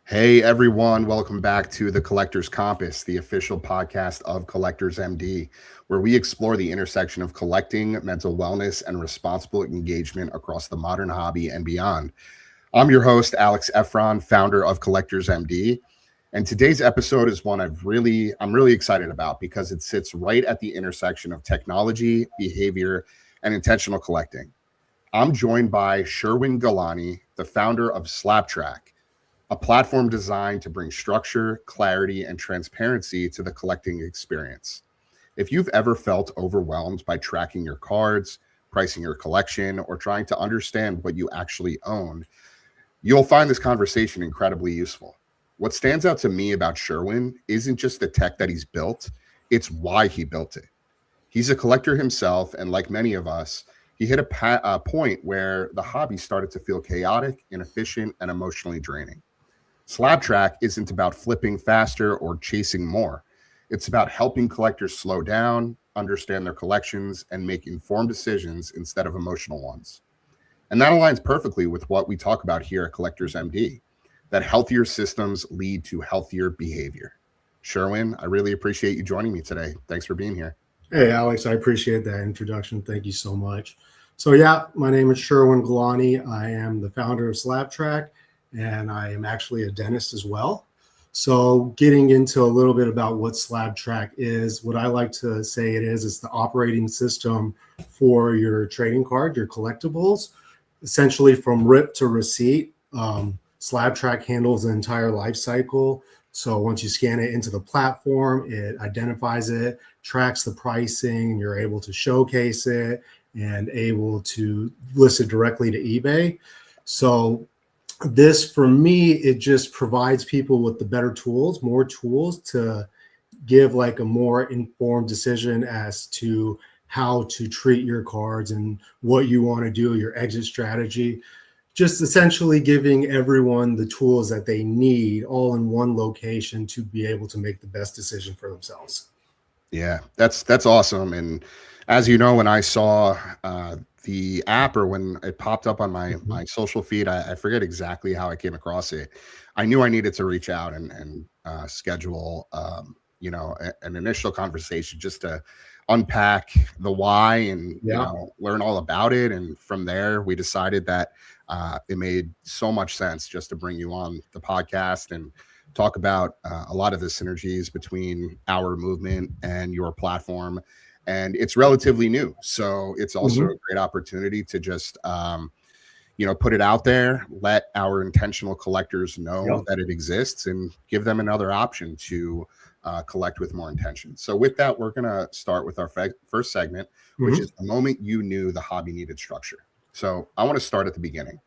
Hey everyone, welcome back to the Collector's Compass, the official podcast of Collectors MD, where we explore the intersection of collecting, mental wellness, and responsible engagement across the modern hobby and beyond. I'm your host, Alyx Efron, founder of Collectors MD, and today's episode is one I'm really excited about because it sits right at the intersection of technology, behavior, and intentional collecting. I'm joined by Sherwin Gilani, the founder of SlabTrack, a platform designed to bring structure, clarity, and transparency to the collecting experience. If you've ever felt overwhelmed by tracking your cards, pricing your collection, or trying to understand what you actually own, you'll find this conversation incredibly useful. What stands out to me about Sherwin isn't just the tech that he's built, it's why he built it. He's a collector himself, and like many of us, he hit a point where the hobby started to feel chaotic, inefficient, and emotionally draining. SlabTrack isn't about flipping faster or chasing more. It's about helping collectors slow down, understand their collections, and make informed decisions instead of emotional ones. And that aligns perfectly with what we talk about here at Collectors MD, that healthier systems lead to healthier behavior. Sherwin, I really appreciate you joining me today. Thanks for being here. Hey, Alex, I appreciate that introduction. Thank you so much. So, yeah, my name is Sherwin Gilani. I am the founder of SlabTrack, and I am actually a dentist as well. So, getting into a little bit about what SlabTrack is, what I like to say it is, it's the operating system for your trading card, your collectibles, essentially from rip to receipt. SlabTrack handles the entire life cycle. So once you scan it into the platform, it identifies it, tracks the pricing, and you're able to showcase it and able to list it directly to eBay. So this, for me, it just provides people with the better tools, more tools to give like a more informed decision as to how to treat your cards and what you want to do, your exit strategy. Just essentially giving everyone the tools that they need all in one location to be able to make the best decision for themselves. Yeah, that's awesome. And as you know, when I saw the app or when it popped up on my social feed, I forget exactly how I came across it. I knew I needed to reach out and schedule an initial conversation just to unpack the why and Yeah. learn all about it. And from there, we decided that it made so much sense just to bring you on the podcast and talk about a lot of the synergies between our movement and your platform. And it's relatively new, so it's also a great opportunity to just put it out there, let our intentional collectors know Yep. that it exists, and give them another option to collect with more intention. So with that, we're going to start with our first segment, which is the moment you knew the hobby needed structure. So I want to start at the beginning.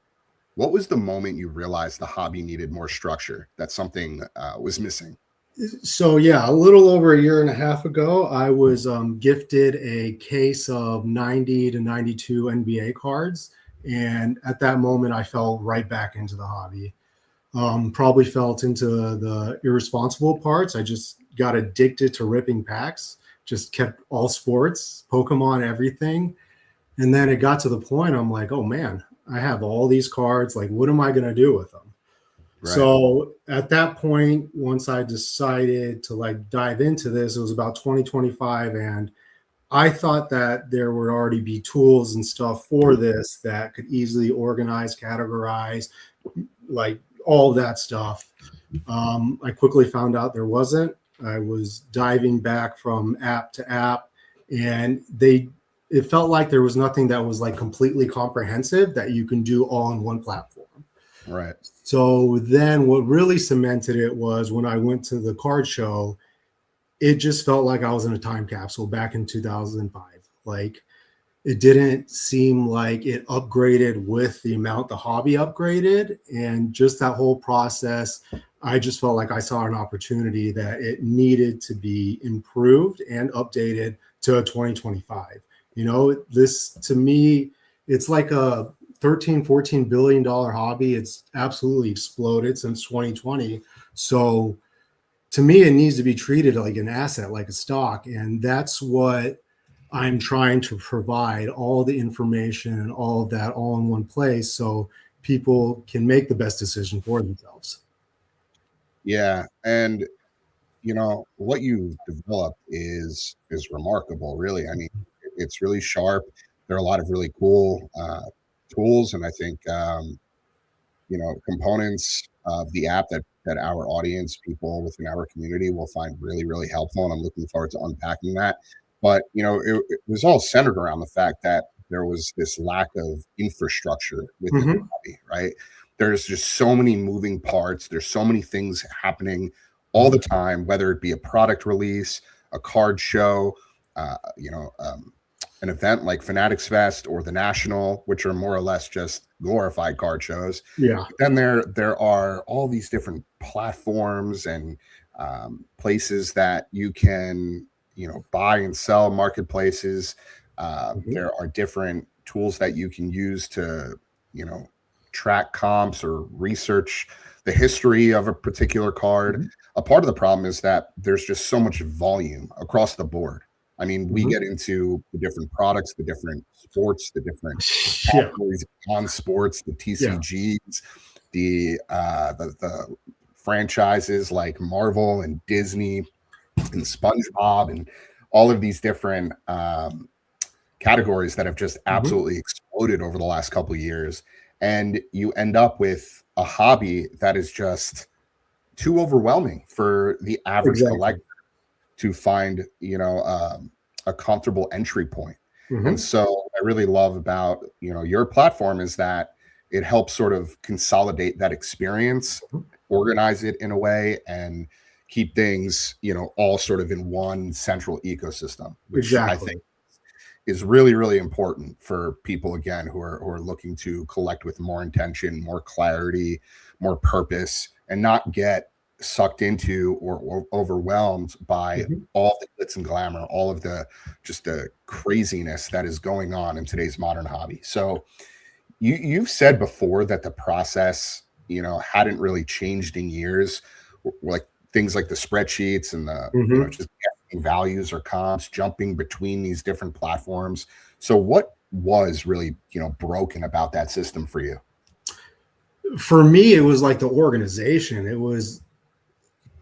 What was the moment you realized the hobby needed more structure, that something was missing? So yeah, a little over a year and a half ago, I was gifted a case of 90 to 92 NBA cards. And at that moment, I fell right back into the hobby. Probably felt into the irresponsible parts. I just got addicted to ripping packs, just kept all sports, Pokemon, everything. And then it got to the point I'm like, oh man, I have all these cards. Like, what am I going to do with them? Right. So at that point, once I decided to like dive into this, it was about 2025. And I thought that there would already be tools and stuff for this that could easily organize, categorize, like all that stuff. I quickly found out there wasn't. I was diving back from app to app, and it felt like there was nothing that was like completely comprehensive that you can do all in one platform. Right. So then what really cemented it was when I went to the card show, it just felt like I was in a time capsule back in 2005. Like it didn't seem like it upgraded with the amount the hobby upgraded. And just that whole process, I just felt like I saw an opportunity that it needed to be improved and updated to 2025. This to me, it's like a 13, $14 billion hobby. It's absolutely exploded since 2020. So to me, it needs to be treated like an asset, like a stock. And that's what I'm trying to provide, all the information and all of that all in one place so people can make the best decision for themselves. Yeah, and what you developed is remarkable, really. I mean, it's really sharp. There are a lot of really cool tools, and I think components of the app that our audience, people within our community, will find really, really helpful. And I'm looking forward to unpacking that. But it was all centered around the fact that there was this lack of infrastructure within the Hmm. hobby, right? There's just so many moving parts. There's so many things happening all Hmm. the time, whether it be a product release, a card show, uh, you know, um, an event like Fanatics Fest or the National, which are more or less just glorified card shows. Yeah. But then there are all these different platforms and places that you can buy and sell, marketplaces. Hmm. There are different tools that you can use to you know track comps or research the history of a particular card. Hmm. A part of the problem is that there's just so much volume across the board. I mean, we Hmm. get into the different products, the different sports, the different Yeah. categories on sports, the Yeah. TCGs, the franchises like Marvel and Disney and SpongeBob and all of these different categories that have just Hmm. absolutely exploded over the last couple of years. And you end up with a hobby that is just too overwhelming for the average Exactly. collector to find, a comfortable entry point. And Hmm. so what I really love about, your platform is that it helps sort of consolidate that experience, organize it in a way, and keep things, all sort of in one central ecosystem, which I Exactly. think is really, really important for people again who are looking to collect with more intention, more clarity, more purpose, and not get sucked into or overwhelmed by Hmm. all the glitz and glamour, all of the just the craziness that is going on in today's modern hobby. So you've said before that the process, hadn't really changed in years, like things like the spreadsheets and the, Hmm. just getting values or comps, jumping between these different platforms. So what was really, broken about that system for you? For me, it was like the organization. It was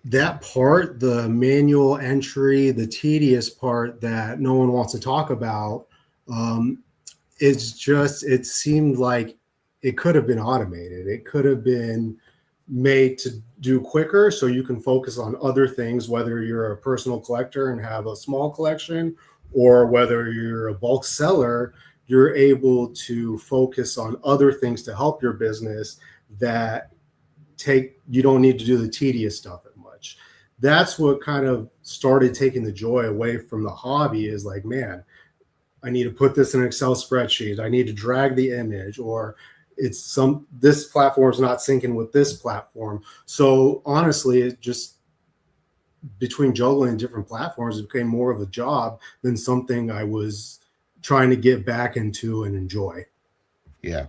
that part, the manual entry, the tedious part that no one wants to talk about. Um, it seemed like it could have been automated. It could have been made to do quicker so you can focus on other things, whether you're a personal collector and have a small collection, or whether you're a bulk seller, you're able to focus on other things to help your business that you don't need to do the tedious stuff as much. That's what kind of started taking the joy away from the hobby, is like, man, I need to put this in an Excel spreadsheet. I need to drag the image, or this platform is not syncing with this platform. So honestly, it just, between juggling different platforms, it became more of a job than something I was trying to get back into and enjoy. Yeah.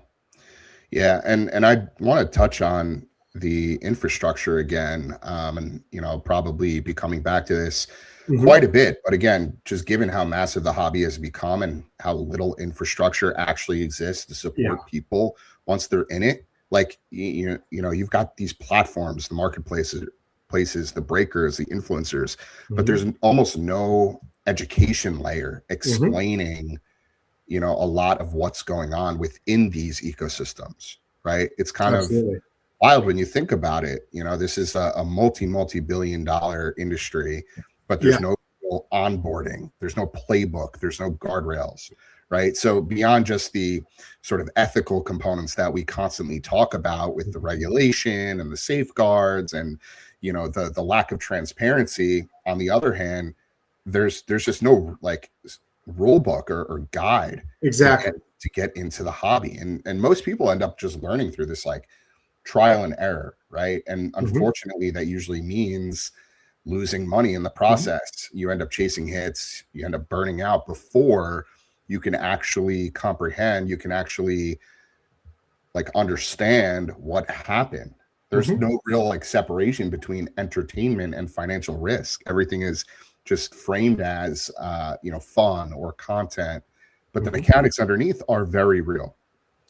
Yeah, and I want to touch on the infrastructure again, and probably be coming back to this Hmm. quite a bit. But again, just given how massive the hobby has become and how little infrastructure actually exists to Yeah. support people once they're in it, like you've got these platforms, the marketplaces, the breakers, the influencers, but Hmm. there's almost no education layer Hmm. explaining a lot of what's going on within these ecosystems, right? It's kind of Absolutely. wild when you think about it. This is a multi-billion dollar industry, but Yeah. there's no real onboarding, there's no playbook, there's no guardrails, right? So beyond just the sort of ethical components that we constantly talk about with the regulation and the safeguards and the lack of transparency, on the other hand, there's just no like rule book or guide to get Exactly. into the hobby, and most people end up just learning through this like trial and error, right? And Hmm. unfortunately that usually means losing money in the Hmm. process. You end up chasing hits, you end up burning out before you can actually comprehend, you can actually like understand what happened. There's Hmm. no real like separation between entertainment and financial risk. Everything is just framed as fun or content, but the Hmm. mechanics underneath are very real.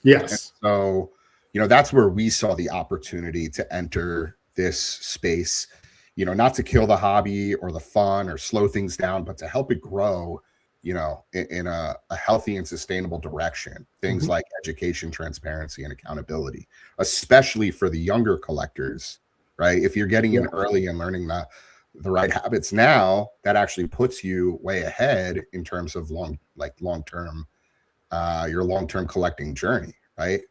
And Yes. so that's where we saw the opportunity to enter this space, not to kill the hobby or the fun or slow things down, but to help it grow, in a healthy and sustainable direction. Things like education, transparency, and accountability, especially for the younger collectors, right? If you're getting in early and learning the right habits now, that actually puts you way ahead in terms of long-term, your long-term collecting journey, right?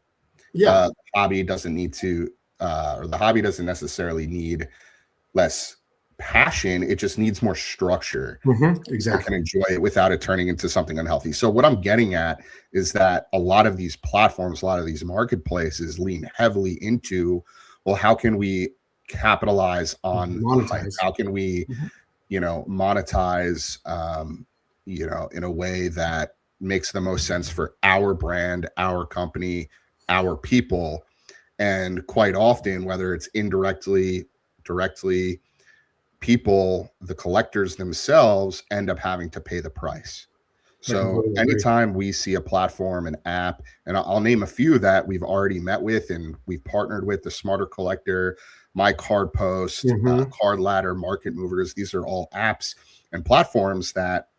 Yeah. The hobby doesn't need to, or the hobby doesn't necessarily need less passion. It just needs more structure. Exactly. So you can enjoy it without it turning into something unhealthy. So what I'm getting at is that a lot of these platforms, a lot of these marketplaces lean heavily into, well, how can we capitalize on monetize? How can we, monetize, in a way that makes the most sense for our brand, our company, our people. And quite often, whether it's indirectly, directly, people, the collectors themselves, end up having to pay the price. So anytime we see a platform, an app, and I'll name a few that we've already met with and we've partnered with, the Smarter Collector, My Card Post, Card Ladder, Market Movers. These are all apps and platforms that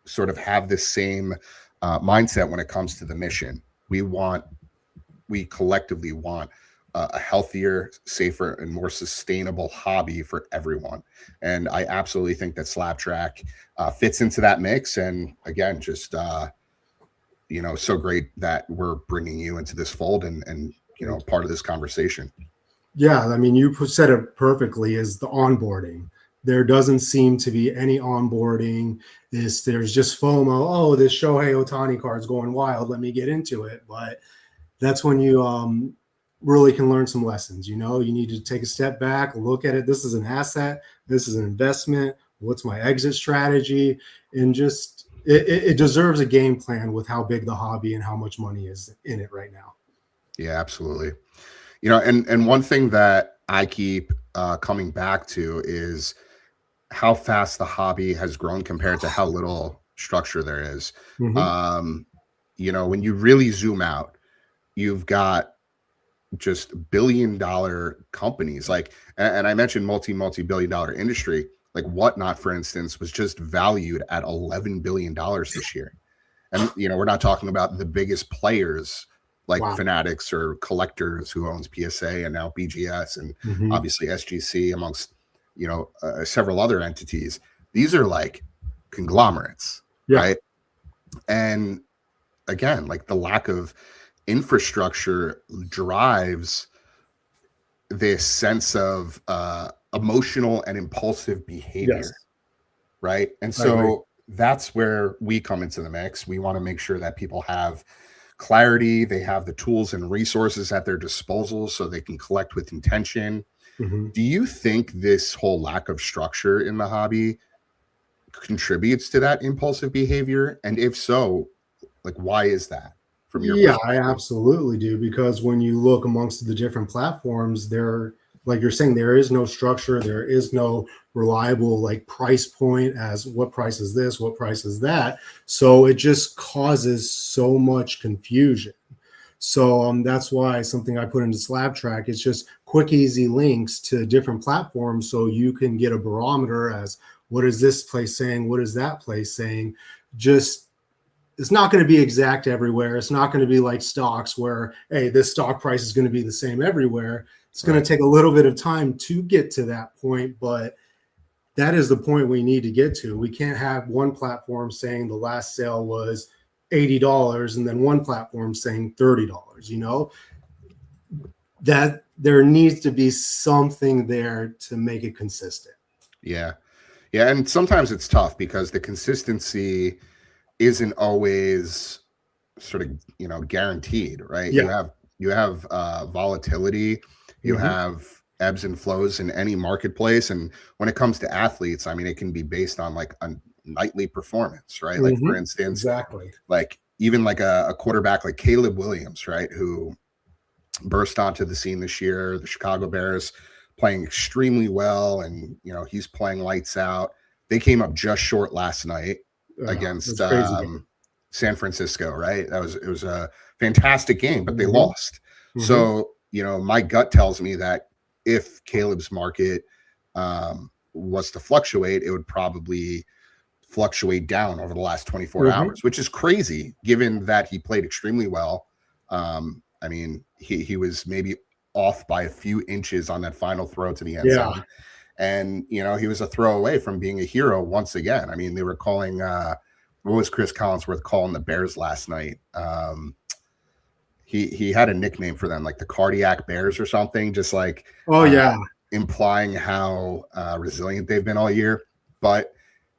sort of have this same mindset when it comes to the mission. We collectively want a healthier, safer, and more sustainable hobby for everyone. And I absolutely think that SlabTrack fits into that mix. And again, just, so great that we're bringing you into this fold and part of this conversation. Yeah. I mean, you said it perfectly, is the onboarding. There doesn't seem to be any onboarding. There's just FOMO. Oh, this Shohei Ohtani card's going wild. Let me get into it. But that's when you really can learn some lessons. You need to take a step back, look at it. This is an asset. This is an investment. What's my exit strategy? And just it deserves a game plan with how big the hobby and how much money is in it right now. Yeah, absolutely. And one thing that I keep coming back to is how fast the hobby has grown compared to how little structure there is. When you really zoom out, you've got just billion-dollar companies and I mentioned multi-billion-dollar industry, like Whatnot, for instance, was just valued at $11 billion this year. And we're not talking about the biggest players like Fanatics or Collectors, who owns PSA and now BGS and obviously SGC, amongst several other entities. These are like conglomerates, right? And again, like the lack of infrastructure drives this sense of emotional and impulsive behavior, right? And so that's where we come into the mix. We want to make sure that people have clarity, they have the tools and resources at their disposal so they can collect with intention. Do you think this whole lack of structure in the hobby contributes to that impulsive behavior? And if so, like, why is that? Yeah, I absolutely do. Because when you look amongst the different platforms, like you're saying, there is no structure. There is no reliable price point as what price is this, what price is that. So it just causes so much confusion. So that's why something I put into SlabTrack is just quick, easy links to different platforms so you can get a barometer as what is this place saying, what is that place saying. It's not going to be exact everywhere. It's not going to be like stocks where, hey, this stock price is going to be the same everywhere. It's going to take a little bit of time to get to that point, but that is the point we need to get to. We can't have one platform saying the last sale was $80 and then one platform saying $30, that there needs to be something there to make it consistent. Yeah. And sometimes it's tough because the consistency isn't always sort of, guaranteed, right? Yeah. You have volatility, you have ebbs and flows in any marketplace. And when it comes to athletes, I mean, it can be based on like a nightly performance, right? Like for instance, like even like a quarterback like Caleb Williams, right? Who burst onto the scene this year, the Chicago Bears, playing extremely well. And, he's playing lights out. They came up just short last night against San Francisco, right? It was a, fantastic game, but they lost. So, my gut tells me that if Caleb's market was to fluctuate, it would probably fluctuate down over the last 24 hours, which is crazy given that he played extremely well. I mean, he was maybe off by a few inches on that final throw to the end zone. And, you know, he was a throw away from being a hero once again. I mean, they were calling, what was Chris Collinsworth calling the Bears last night? He had a nickname for them, like the Cardiac Bears or something, just like, implying how resilient they've been all year. But,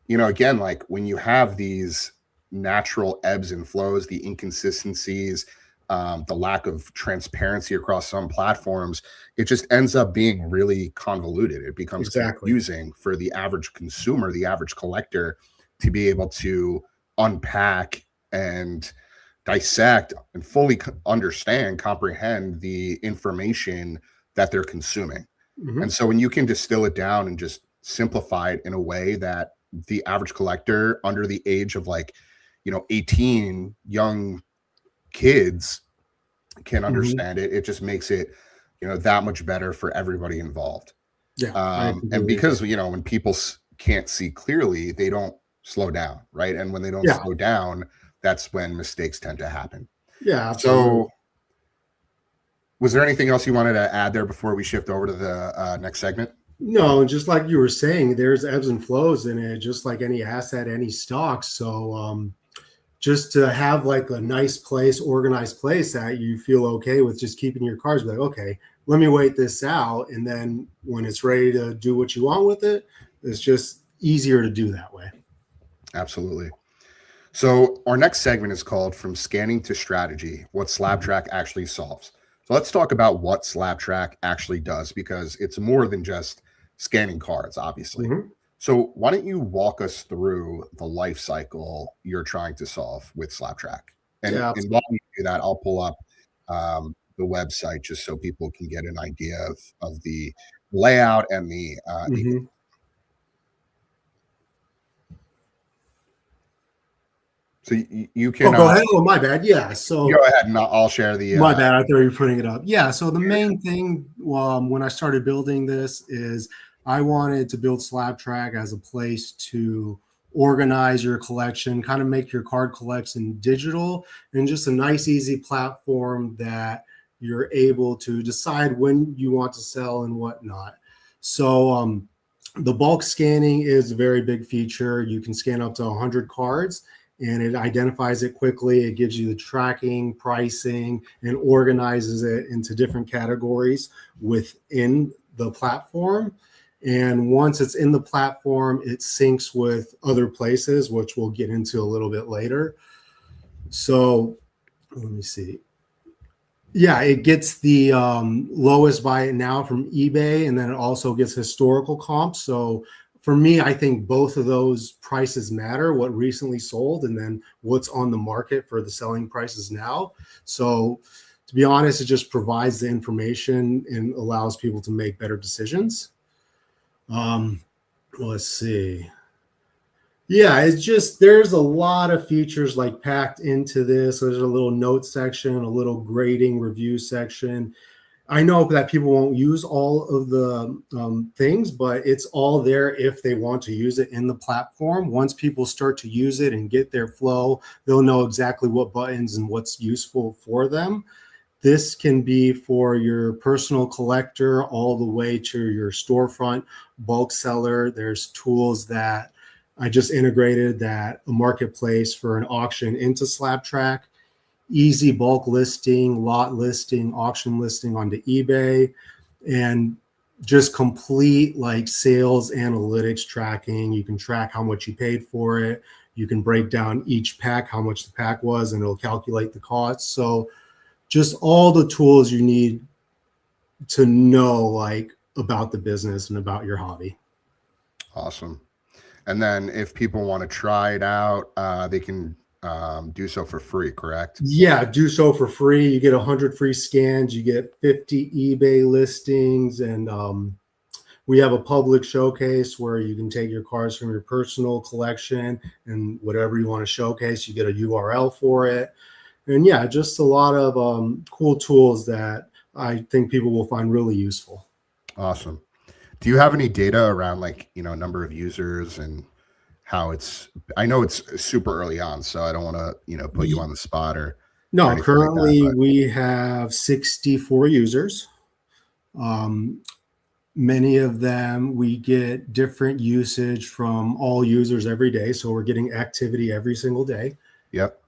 you know, again, like when you have these natural ebbs and flows, the inconsistencies, the lack of transparency across some platforms, it just ends up being really convoluted. It becomes confusing for the average consumer, the average collector, to be able to unpack and dissect and fully understand, comprehend the information that they're consuming. And so when you can distill it down and just simplify it in a way that the average collector under the age of, like, you know, 18, young kids can understand it, it just makes it, you know, that much better for everybody involved. And because, you know, when people can't see clearly, they don't slow down, right? And when they don't slow down, that's when mistakes tend to happen. So was there anything else you wanted to add there before we shift over to the next segment? No, just like you were saying, there's ebbs and flows in it, just like any asset, any stock. So just to have like a nice place, organized place that you feel okay with just keeping your cards, like, okay, let me wait this out. And then when it's ready to do what you want with it, it's just easier to do that way. Absolutely. So our next segment is called From Scanning to Strategy, what SlabTrack actually solves. So let's talk about what SlabTrack actually does, because it's more than just scanning cards, obviously. So why don't you walk us through the life cycle you're trying to solve with SlabTrack? And while you do that, I'll pull up the website just so people can get an idea of the layout and the so you can go ahead. Oh, my bad. Yeah. So go ahead and I'll share the my bad. I thought you were putting it up. Yeah. So the main thing when I started building this is I wanted to build SlabTrack as a place to organize your collection, kind of make your card collection digital, and just a nice, easy platform that you're able to decide when you want to sell and whatnot. So the bulk scanning is a very big feature. You can scan up to 100 cards and it identifies it quickly. It gives you the tracking, pricing, and organizes it into different categories within the platform. And once it's in the platform, it syncs with other places, which we'll get into a little bit later. So let me see. Yeah, it gets the lowest buy it now from eBay, and then it also gets historical comps. So for me, I think both of those prices matter, what recently sold and then what's on the market for the selling prices now. So to be honest, it just provides the information and allows people to make better decisions. Let's see. Yeah, it's just, there's a lot of features like packed into this. There's a little note section, a little grading review section. I know that people won't use all of the things, but it's all there if they want to use it in the platform. Once people start to use it and get their flow, they'll know exactly what buttons and what's useful for them. This can be for your personal collector all the way to your storefront bulk seller. There's tools that I just integrated, that a marketplace for an auction into SlabTrack, easy bulk listing, lot listing, auction listing onto eBay, and just complete like sales analytics tracking. You can track how much you paid for it. You can break down each pack, how much the pack was, and it'll calculate the cost. So just all the tools you need to know like about the business and about your hobby. Awesome. And then if people want to try it out, they can do so for free, correct? Yeah, do so for free. You get 100 free scans. You get 50 eBay listings. And we have a public showcase where you can take your cards from your personal collection and whatever you want to showcase, you get a URL for it. And yeah, just a lot of cool tools that I think people will find really useful. Awesome. Do you have any data around like, number of users and how I know it's super early on, so I don't want to, put you on the spot or No, anything like that, currently but we have 64 users. Um, Many of them, we get different usage from all users every day. So we're getting activity every single day. yep.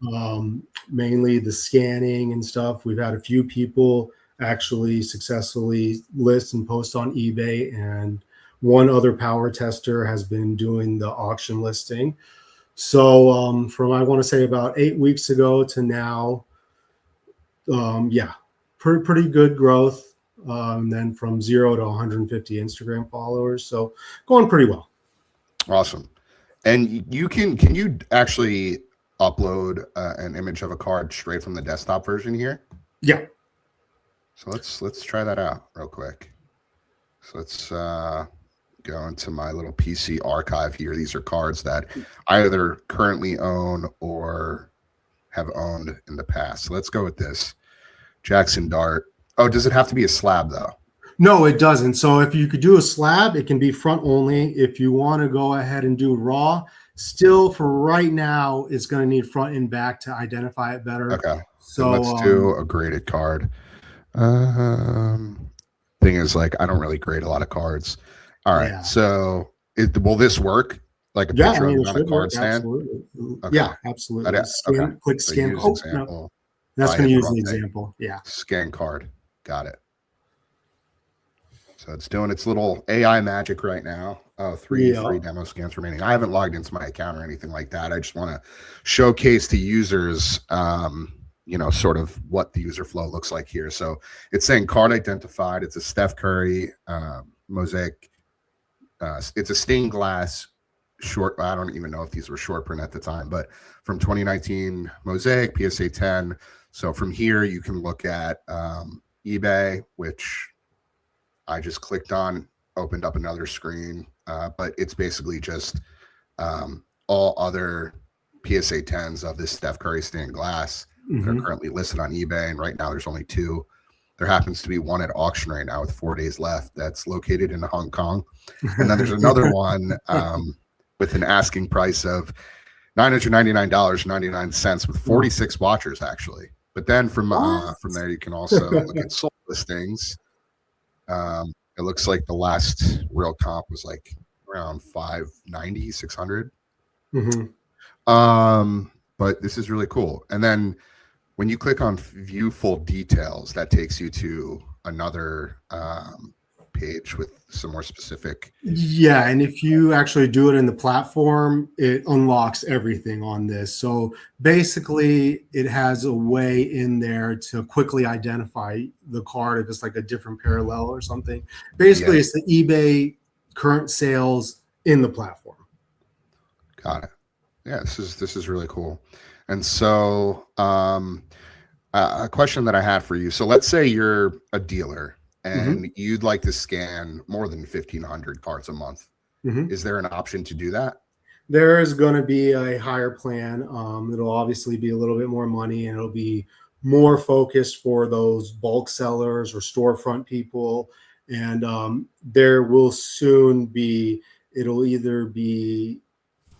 Mainly the scanning and stuff. We've had a few people actually successfully list and post on eBay, and one other power tester has been doing the auction listing. So from I want to say about 8 weeks ago to now, yeah, pretty good growth. Then from 0 to 150 Instagram followers, so going pretty well. Awesome. And can you actually upload an image of a card straight from the desktop version here? Yeah. So let's try that out real quick. So let's go into my little PC archive here. These are cards that I either currently own or have owned in the past. So let's go with this Jackson Dart. Oh, does it have to be a slab though? No, it doesn't. So if you could do a slab, it can be front only. If you want to go ahead and do raw, still for right now, it's going to need front and back to identify it better. Okay. So let's do a graded card. Thing is, like, I don't really grade a lot of cards. All right. Yeah. So will this work? Like a picture of it on a card stand? Absolutely. Okay. Yeah, absolutely. Click So scan. use Oh, example. no. That's going to use the example. Yeah. Scan card. Got it. So it's doing its little AI magic right now. Oh, three demo scans remaining. I haven't logged into my account or anything like that. I just want to showcase to users, sort of what the user flow looks like here. So it's saying card identified. It's a Steph Curry mosaic. It's a stained glass short. I don't even know if these were short print at the time, but from 2019 mosaic PSA 10. So from here, you can look at eBay, which I just clicked on, opened up another screen, but it's basically just all other PSA 10s of this Steph Curry stained glass that are currently listed on eBay. And right now there's only 2. There happens to be one at auction right now with 4 days left that's located in Hong Kong. And then there's another one with an asking price of $999.99 with 46 watchers actually. But then from there, you can also look at sold listings. It looks like the last real comp was like around 590, 600. But this is really cool. And then when you click on view full details, that takes you to another page with some more specific. Yeah, and if you actually do it in the platform, it unlocks everything on this. So basically, it has a way in there to quickly identify the card if it's like a different parallel or something. Basically, It's the eBay current sales in the platform. Got it. Yeah, this is really cool. And so a question that I had for you. So let's say you're a dealer and you'd like to scan more than 1,500 cards a month. Is there an option to do that? There is going to be a higher plan. It'll obviously be a little bit more money, and it'll be more focused for those bulk sellers or storefront people. And there will soon be, it'll either be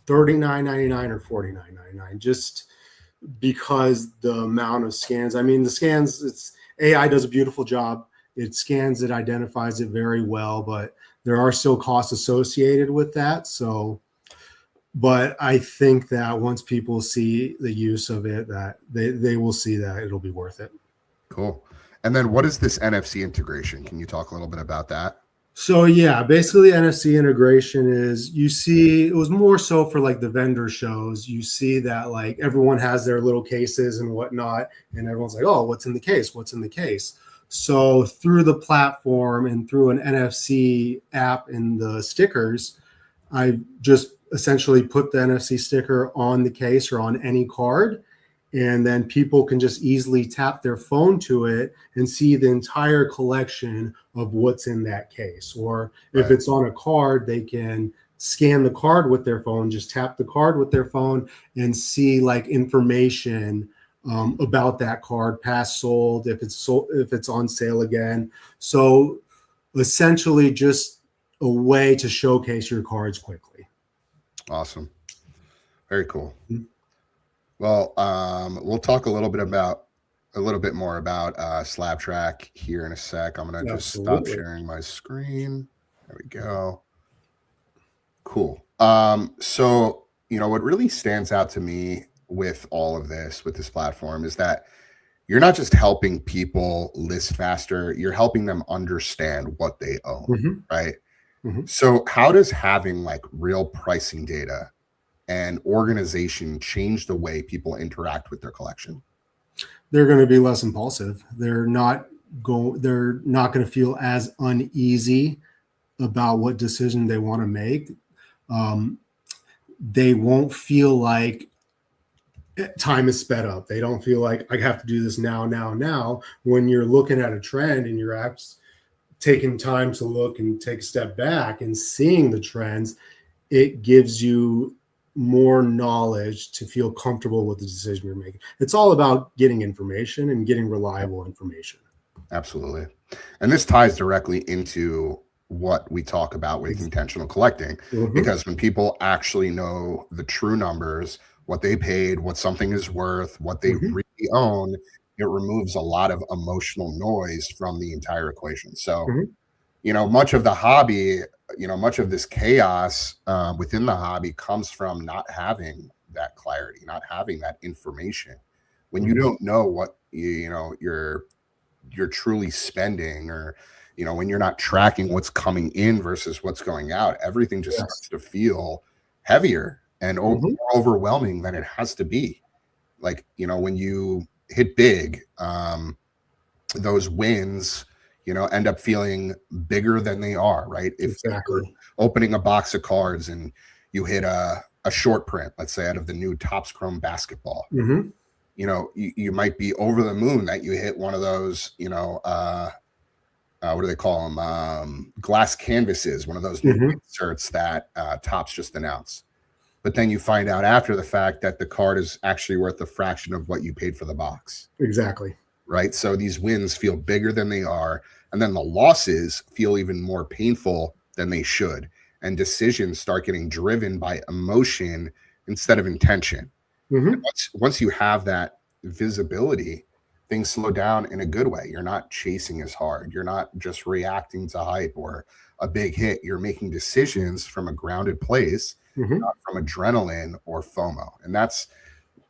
$39.99 or $49.99, just because the amount of scans. I mean, the scans, it's AI does a beautiful job. It scans it, identifies it very well, but there are still costs associated with that. So, but I think that once people see the use of it, that they will see that it'll be worth it. Cool. And then what is this NFC integration? Can you talk a little bit about that? So yeah, basically NFC integration is, you see, it was more so for like the vendor shows. You see that like everyone has their little cases and whatnot, and everyone's like, oh, what's in the case? What's in the case? So through the platform and through an NFC app and the stickers, I just essentially put the NFC sticker on the case or on any card, and then people can just easily tap their phone to it and see the entire collection of what's in that case. Or if it's on a card, they can scan the card with their phone, just tap the card with their phone and see like information about that card, past sold, if it's on sale again. So essentially just a way to showcase your cards quickly. Awesome. Very cool. Well, we'll talk a little bit more about SlabTrack here in a sec. I'm going to just stop sharing my screen. There we go. Cool. So, what really stands out to me with all of this, with this platform, is that you're not just helping people list faster, you're helping them understand what they own, right? So how does having like real pricing data and organization change the way people interact with their collection? They're going to be less impulsive. They're not going to feel as uneasy about what decision they want to make. They won't feel like time is sped up. They don't feel like I have to do this now. When you're looking at a trend and you're taking time to look and take a step back and seeing the trends, it gives you more knowledge to feel comfortable with the decision you're making. It's all about getting information and getting reliable information. Absolutely. And this ties directly into what we talk about with intentional collecting, because when people actually know the true numbers, what they paid, what something is worth, what they really own, it removes a lot of emotional noise from the entire equation. So, much of the hobby, much of this chaos within the hobby comes from not having that clarity, not having that information. When you don't know what you're truly spending, or when you're not tracking what's coming in versus what's going out, everything just starts to feel heavier and more overwhelming than it has to be. Like, when you hit big, those wins, end up feeling bigger than they are, right? If you're opening a box of cards and you hit a short print, let's say out of the new Topps Chrome basketball, you might be over the moon that you hit one of those, what do they call them? Glass canvases, one of those new inserts that Topps just announced. But then you find out after the fact that the card is actually worth a fraction of what you paid for the box. Exactly. Right. So these wins feel bigger than they are. And then the losses feel even more painful than they should. And decisions start getting driven by emotion instead of intention. Once you have that visibility, things slow down in a good way. You're not chasing as hard. You're not just reacting to hype or a big hit. You're making decisions from a grounded place, not from adrenaline or FOMO. And that's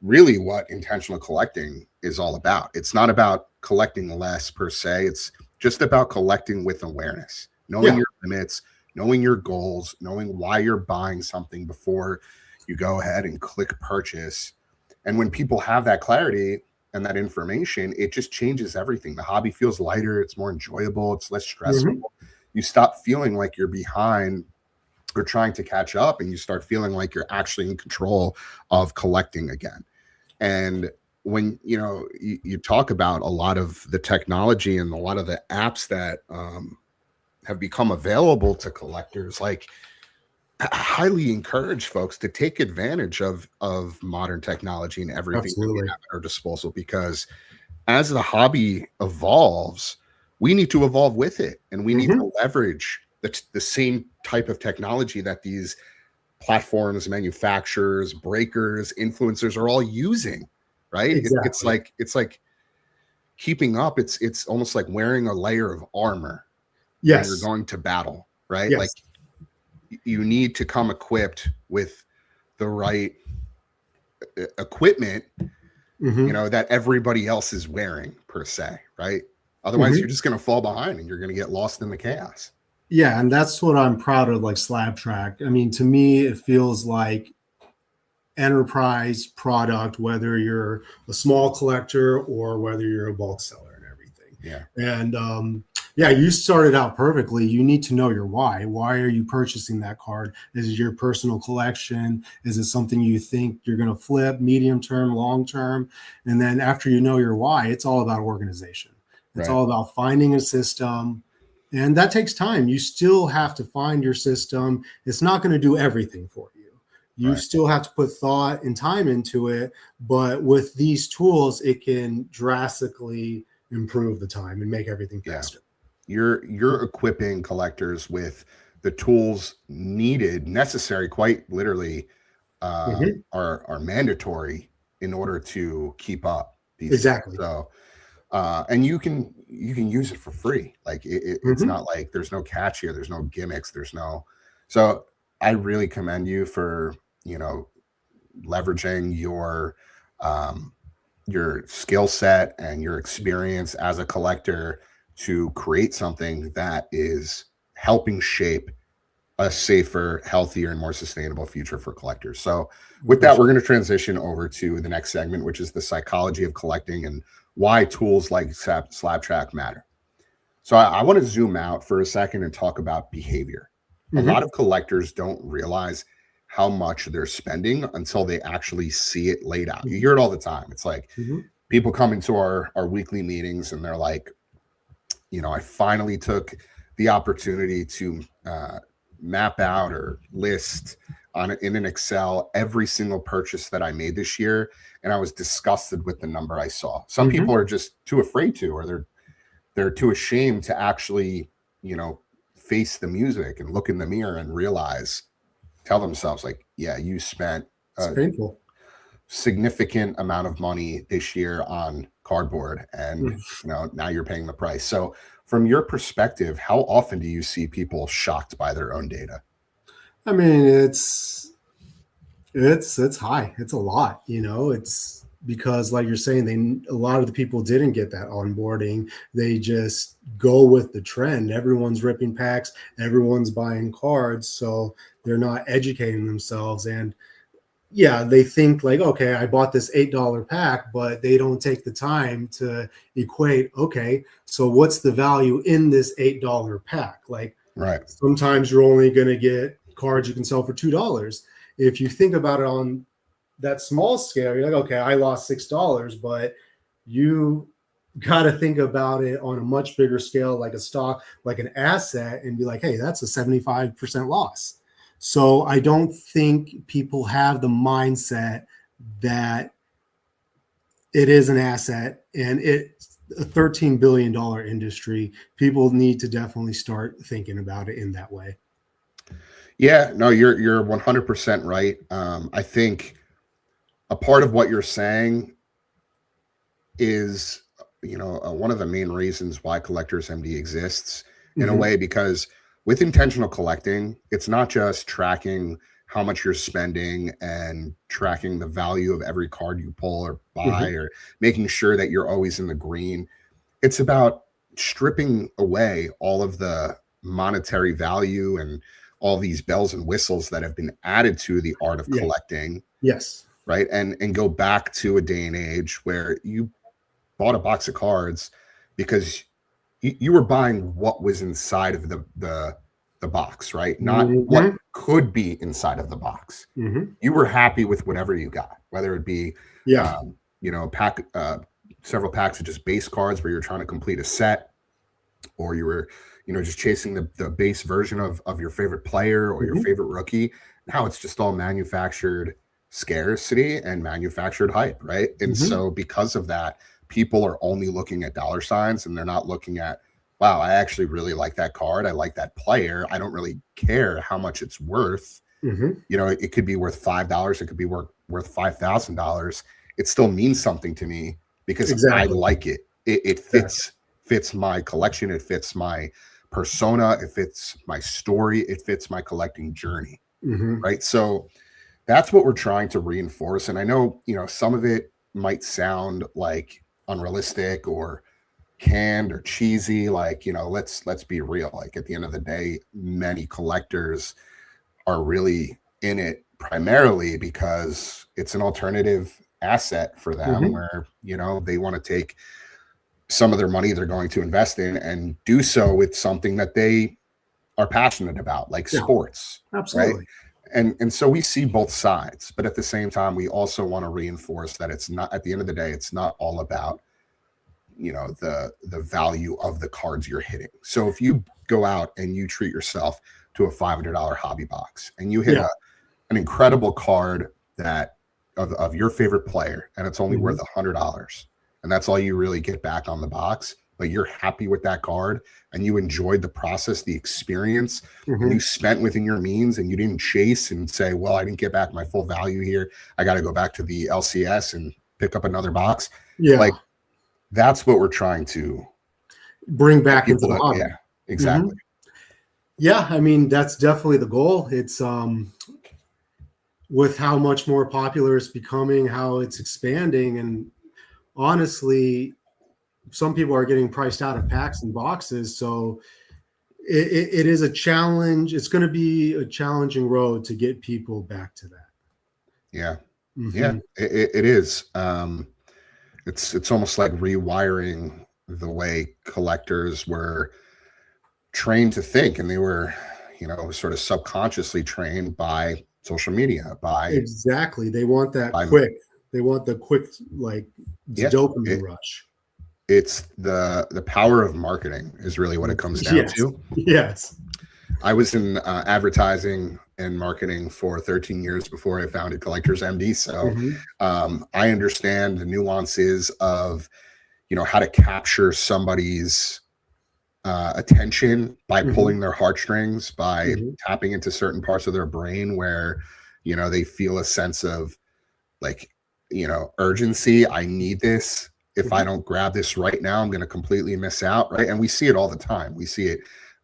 really what intentional collecting is all about. It's not about collecting less per se. It's just about collecting with awareness, knowing your limits, knowing your goals, knowing why you're buying something before you go ahead and click purchase. And when people have that clarity and that information, it just changes everything. The hobby feels lighter. It's more enjoyable. It's less stressful. You stop feeling like you're behind or trying to catch up, and you start feeling like you're actually in control of collecting again. And when you talk about a lot of the technology and a lot of the apps that have become available to collectors, like, I highly encourage folks to take advantage of modern technology and everything that we have at our disposal, because as the hobby evolves, we need to evolve with it, and we need to leverage the same type of technology that these platforms, manufacturers, breakers, influencers are all using, right? Exactly. It's like keeping up. It's almost like wearing a layer of armor when you're going to battle, right? Like, you need to come equipped with the right equipment, that everybody else is wearing per se, right? Otherwise, you're just going to fall behind and you're going to get lost in the chaos. Yeah, and that's what I'm proud of, like SlabTrack. I mean, to me, it feels like enterprise product, whether you're a small collector or whether you're a bulk seller and everything. Yeah. And you started out perfectly. You need to know your why. Why are you purchasing that card? Is it your personal collection? Is it something you think you're going to flip medium term, long term? And then after you know your why, it's all about organization. It's all about finding a system. And that takes time. You still have to find your system. It's not going to do everything for you. You still have to put thought and time into it. But with these tools, it can drastically improve the time and make everything faster. you're equipping collectors with the tools needed, necessary, quite literally, Mhm. are mandatory in order to keep up these days. Exactly. So and you can use it for free. Like it's Mhm. not like there's no catch here, there's no gimmicks, there's no. So I really commend you for, you know, leveraging um your skill set and your experience as a collector to create something that is helping shape a safer, healthier, and more sustainable future for collectors. So, with that, we're Appreciate going to transition over to the next segment, which is the psychology of collecting and why tools like SlabTrack matter. So, I want to zoom out for a second and talk about behavior. it. A lot Mhm. of collectors don't realize how much they're spending until they actually see it laid out. You Mhm. hear it all the time. It's like Mhm. people come into our weekly meetings and they're like, you know, I finally took the opportunity to map out or list in an Excel every single purchase that I made this year, and I was disgusted with the number I saw. Some people Mhm. are just too afraid to, or they're too ashamed to actually, you know, face the music and look in the mirror and realize, tell themselves like, yeah, you spent It's a painful. significant amount of money this year on cardboard, and Mhm. you know, now you're paying the price. So from your perspective, how often do you see people shocked by their own data? I mean, it's high. It's a lot, you know. It's because, like you're saying, a lot of the people didn't get that onboarding. They just go with the trend. Everyone's ripping packs, everyone's buying cards, so they're not educating themselves. And yeah, they think like, okay, I bought this $8 pack, but they don't take the time to equate, okay, so what's the value in this $8 pack? Like Right. sometimes you're only going to get cards you can sell for $2. If you think about it on that small scale, you're like, okay, I lost $6, but you got to think about it on a much bigger scale, like a stock, like an asset, and be like, hey, that's a 75% loss. So I don't think people have the mindset that it is an asset and it's a $13 billion industry. People need to definitely start thinking about it in that way. Yeah, no, you're 100% right. I think a part of what you're saying is, you know, one of the main reasons why Collectors MD exists in a Mm-hmm. way, because with intentional collecting, it's not just tracking how much you're spending and tracking the value of every card you pull or buy Mm-hmm. or making sure that you're always in the green. It's about stripping away all of the monetary value and all these bells and whistles that have been added to the art of Yeah. collecting, Yes. right? And go back to a day and age where you bought a box of cards because you were buying what was inside of the box, right? Not what Mm-hmm. could be inside of the box. Mm-hmm. You were happy with whatever you got, whether it be, Yeah. you know, several packs of just base cards where you're trying to complete a set, or you were, you know, just chasing the base version of your favorite player or your Mm-hmm. favorite rookie. Now it's just all manufactured scarcity and manufactured hype, right? And Mm-hmm. so because of that, people are only looking at dollar signs and they're not looking at, wow, I actually really like that card. I like that player. I don't really care how much it's worth. Mm-hmm. You know, it could be worth $5, it could be worth $5,000. It still means something to me because I Exactly. like it. It Exactly. fits my collection, it fits my persona, it fits my story, it fits my collecting journey, Mm-hmm. right? So that's what we're trying to reinforce. And I know, you know, some of it might sound like unrealistic or canned or cheesy. Like, you know, let's be real. Like at the end of the day, many collectors are really in it primarily because it's an alternative asset for them, Mm-hmm. where, you know, they want to take some of their money they're going to invest in and do so with something that they are passionate about, like Yeah. sports, right? Absolutely. And so we see both sides, but at the same time we also want to reinforce that it's not, at the end of the day, it's not all about, you know, the value of the cards you're hitting. So if you go out and you treat yourself to a $500 hobby box and you hit Yeah. an incredible card that of your favorite player and it's only Mm-hmm. worth $100, and that's all you really get back on the box, but you're happy with that card and you enjoyed the process, the experience, and you spent within your means, and you didn't chase and say, well, I didn't get back my full value here, I got to go back to the LCS and pick up another box. Yeah. Like, that's what we're trying to bring back into the hobby. Yeah, exactly. Yeah, I mean, that's definitely the goal. It's with how much more popular it's becoming, how it's expanding, and honestly, some people are getting priced out of packs and boxes. So it is a challenge. It's going to be a challenging road to get people back to that. Yeah. Yeah, it is. It's almost like rewiring the way collectors were trained to think, and they were, sort of subconsciously trained by social media, exactly. They want that quick. They want the quick, like, dopamine rush. It's the power of marketing is really what it comes down to. Yes. I was in advertising and marketing for 13 years before I founded Collectors MD. So I understand the nuances of, how to capture somebody's attention by pulling their heartstrings, by tapping into certain parts of their brain where, they feel a sense of, like, urgency. I need this. If I don't grab this right now, I'm going to completely miss out. Right. And we see it all the time. We see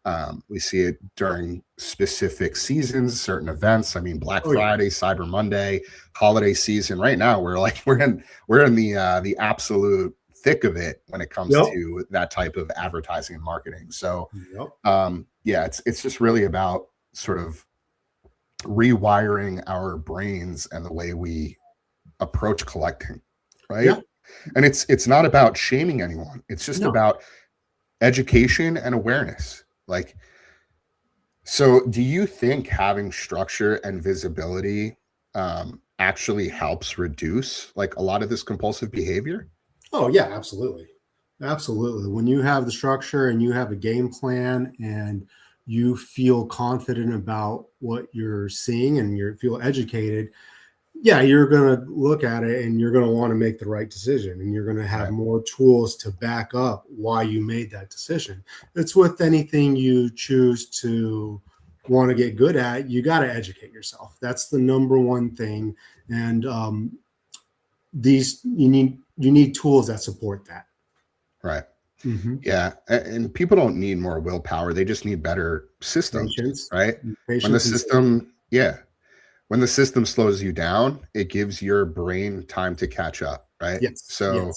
it during specific seasons, certain events. I mean, Black Friday, Cyber Monday, holiday season. Right now, we're in the absolute thick of it when it comes to that type of advertising and marketing. So, it's just really about sort of rewiring our brains and the way we approach collecting, right? Yeah. And it's not about shaming anyone. It's just about education and awareness. Like, so do you think having structure and visibility actually helps reduce, like, a lot of this compulsive behavior? Oh yeah, absolutely. Absolutely. When you have the structure and you have a game plan and you feel confident about what you're seeing and you feel educated, you're going to look at it and you're going to want to make the right decision, and you're going to have more tools to back up why you made that decision. It's with anything you choose to want to get good at, you got to educate yourself. That's the number one thing. And you need tools that support that. Right. Yeah. And people don't need more willpower. They just need better systems. Patience. Right. When the system slows you down, it gives your brain time to catch up. Right. So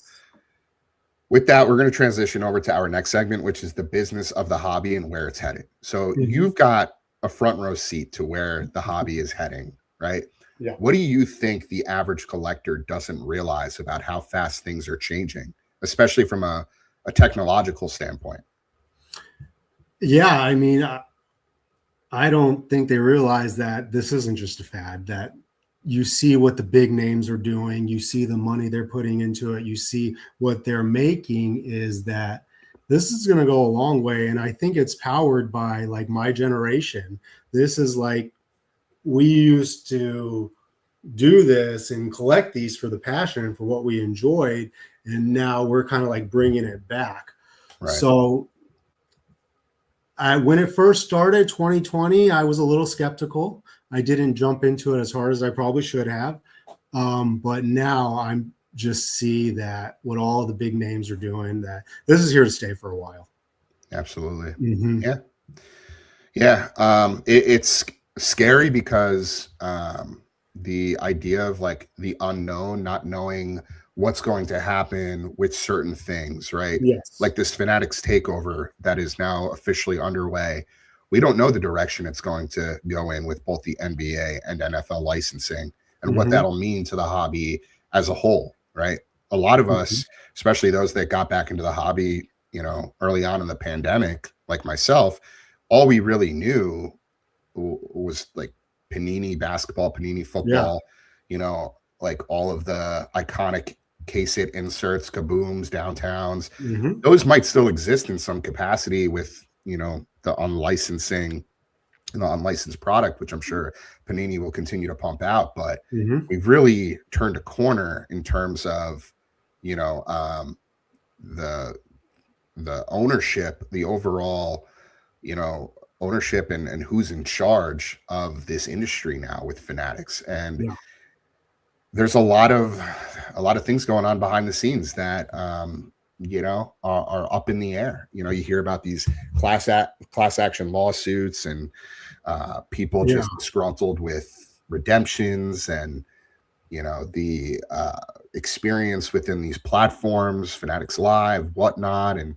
with that, we're going to transition over to our next segment, which is the business of the hobby and where it's headed. So you've got a front row seat to where the hobby is heading, right? Yeah. What do you think the average collector doesn't realize about how fast things are changing, especially from a technological standpoint? Yeah, I mean, I don't think they realize that this isn't just a fad, that you see what the big names are doing, you see the money they're putting into it, you see what they're making, is that this is going to go a long way. And I think it's powered by, like, my generation. This is like, we used to do this and collect these for the passion and for what we enjoyed. And now we're kind of like bringing it back. Right. So when it first started, 2020, I was a little skeptical. I didn't jump into it as hard as I probably should have. But now I'm just see that what all the big names are doing, that this is here to stay for a while. Absolutely. Yeah. It's scary because the idea of, like, the unknown, not knowing what's going to happen with certain things, right? Yes. Like this Fanatics takeover that is now officially underway. We don't know the direction it's going to go in with both the NBA and NFL licensing and what that'll mean to the hobby as a whole, right? A lot of us, especially those that got back into the hobby, early on in the pandemic, like myself, all we really knew was, like, Panini basketball, Panini football, like all of the iconic case-it inserts, kabooms, downtowns. Those might still exist in some capacity with, the unlicensed product, which I'm sure Panini will continue to pump out. But we've really turned a corner in terms of, the the ownership, the overall, ownership and who's in charge of this industry now with Fanatics. And Yeah. there's a lot of things going on behind the scenes that are up in the air. You hear about these class action lawsuits and people Yeah. just disgruntled with redemptions and the experience within these platforms, Fanatics Live, whatnot. And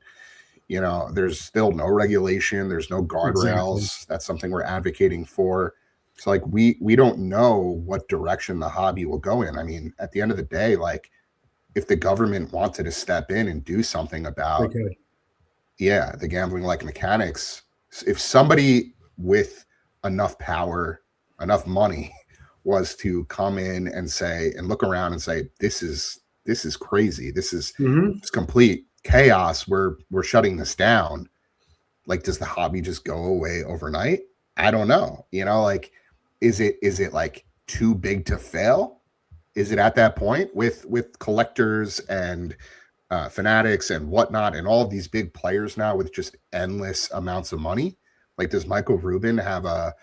there's still no regulation, there's no Exactly. guardrails. That's something we're advocating for. So like we don't know what direction the hobby will go in. I mean, at the end of the day, like if the government wanted to step in and do something They about, could. yeah, the gambling like mechanics, if somebody with enough power, enough money was to come in and say and look around and say, this is crazy, this is Hmm. complete chaos, we're shutting this down. Like, does the hobby just go away overnight? I don't know. Like, is it like too big to fail? Is it at that point with collectors and Fanatics and whatnot, and all of these big players now with just endless amounts of money? Like, does Michael Rubin have a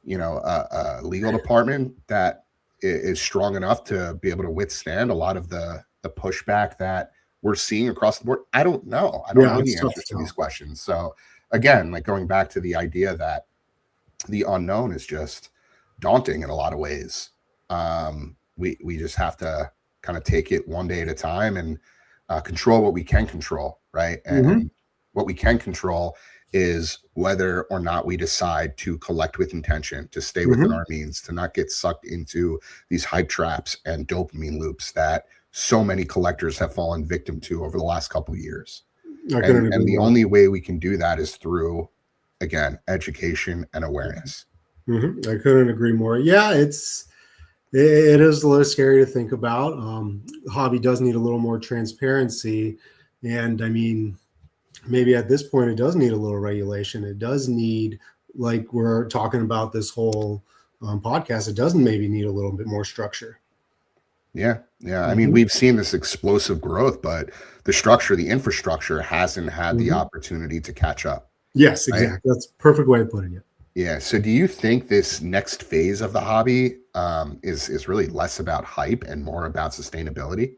legal department that is strong enough to be able to withstand a lot of the pushback that we're seeing across the board? I don't know. I don't Yeah, know the it's tough to answers to these tell. questions. So again, like going back to the idea that the unknown is just daunting in a lot of ways. We just have to kind of take it one day at a time and control what we can control, right? And Hmm. what we can control is whether or not we decide to collect with intention, to stay within Hmm. our means, to not get sucked into these hype traps and dopamine loops that so many collectors have fallen victim to over the last couple of years. I And couldn't agree and the more. only way we can do that is through, again, education and awareness. I couldn't agree more. Yeah, it is a little scary to think about. The hobby does need a little more transparency, and I mean, maybe at this point, it does need a little regulation. It does need, like we're talking about this whole podcast, it does maybe need a little bit more structure. Yeah, yeah. I mean, Hmm. we've seen this explosive growth, but the infrastructure hasn't had the Hmm. opportunity to catch up, Yes, right? exactly. That's a perfect way of putting it. Yeah. So, do you think this next phase of the hobby is really less about hype and more about sustainability?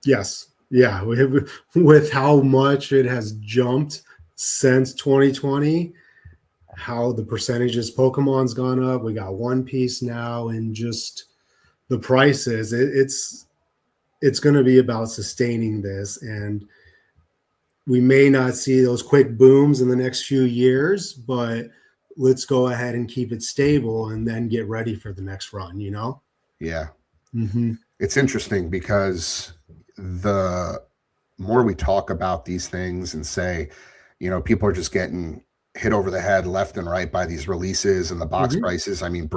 Yes. Yeah. With how much it has jumped since 2020, how the percentages Pokemon's gone up. We got One Piece now, and just the prices. It's going to be about sustaining this, and we may not see those quick booms in the next few years, but let's go ahead and keep it stable and then get ready for the next run. Yeah, Hmm. it's interesting because the more we talk about these things and say, people are just getting hit over the head left and right by these releases and the box Hmm. prices. I mean, the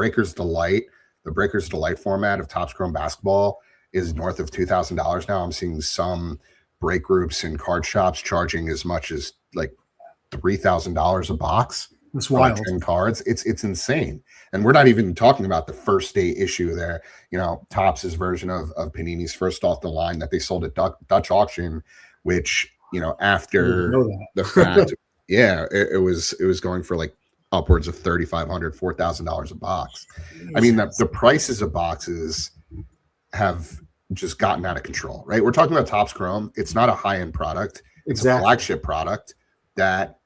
Breakers Delight format of Topps Chrome Basketball is north of $2,000 now. I'm seeing some break groups and card shops charging as much as like $3,000 a box It's for like wild. 10 cards. It's insane. And we're not even talking about the first day issue there. Topps's version of Panini's first off the line that they sold at Dutch auction, which, I didn't after know the that. fact, yeah, it was going for like upwards of $3,500, $4,000 a box. I mean, the Jesus. prices of boxes have just gotten out of control, right? We're talking about Topps Chrome. It's not a high-end product. It's a Exactly. flagship product that,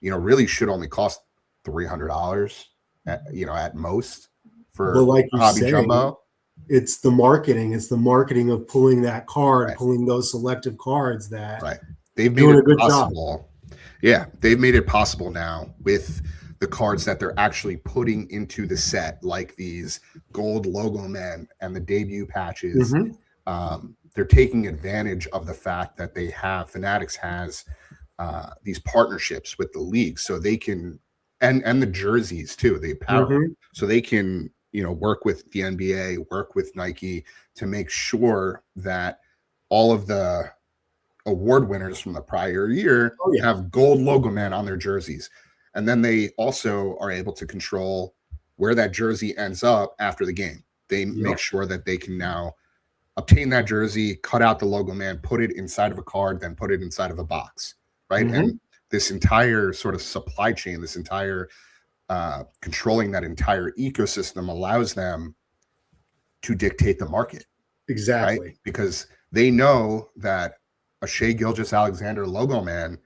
really should only cost $300 at most But for like a you hobby say, jumbo. it's the marketing. It's the marketing of pulling that card, Right, pulling those selective cards that right. They've made doing it a good job. possible. Yeah, they've made it possible now with the cards that they're actually putting into the set, like these gold logo men and the debut patches. Hmm. They're taking advantage of the fact that Fanatics has these partnerships with the league, so they can, and the jerseys too, the apparel, Hmm. so they can work with the NBA, work with Nike to make sure that all of the award winners from the prior year Oh yeah. have gold logo man on their jerseys. And then they also are able to control where that jersey ends up after the game. They make Yep. sure that they can now obtain that jersey, cut out the logo man, put it inside of a card, then put it inside of a box. right? Mm-hmm. And this entire sort of supply chain, this entire controlling that entire ecosystem allows them to dictate the market, right? Exactly. Because they know that a Shea Gilgeous-Alexander logo man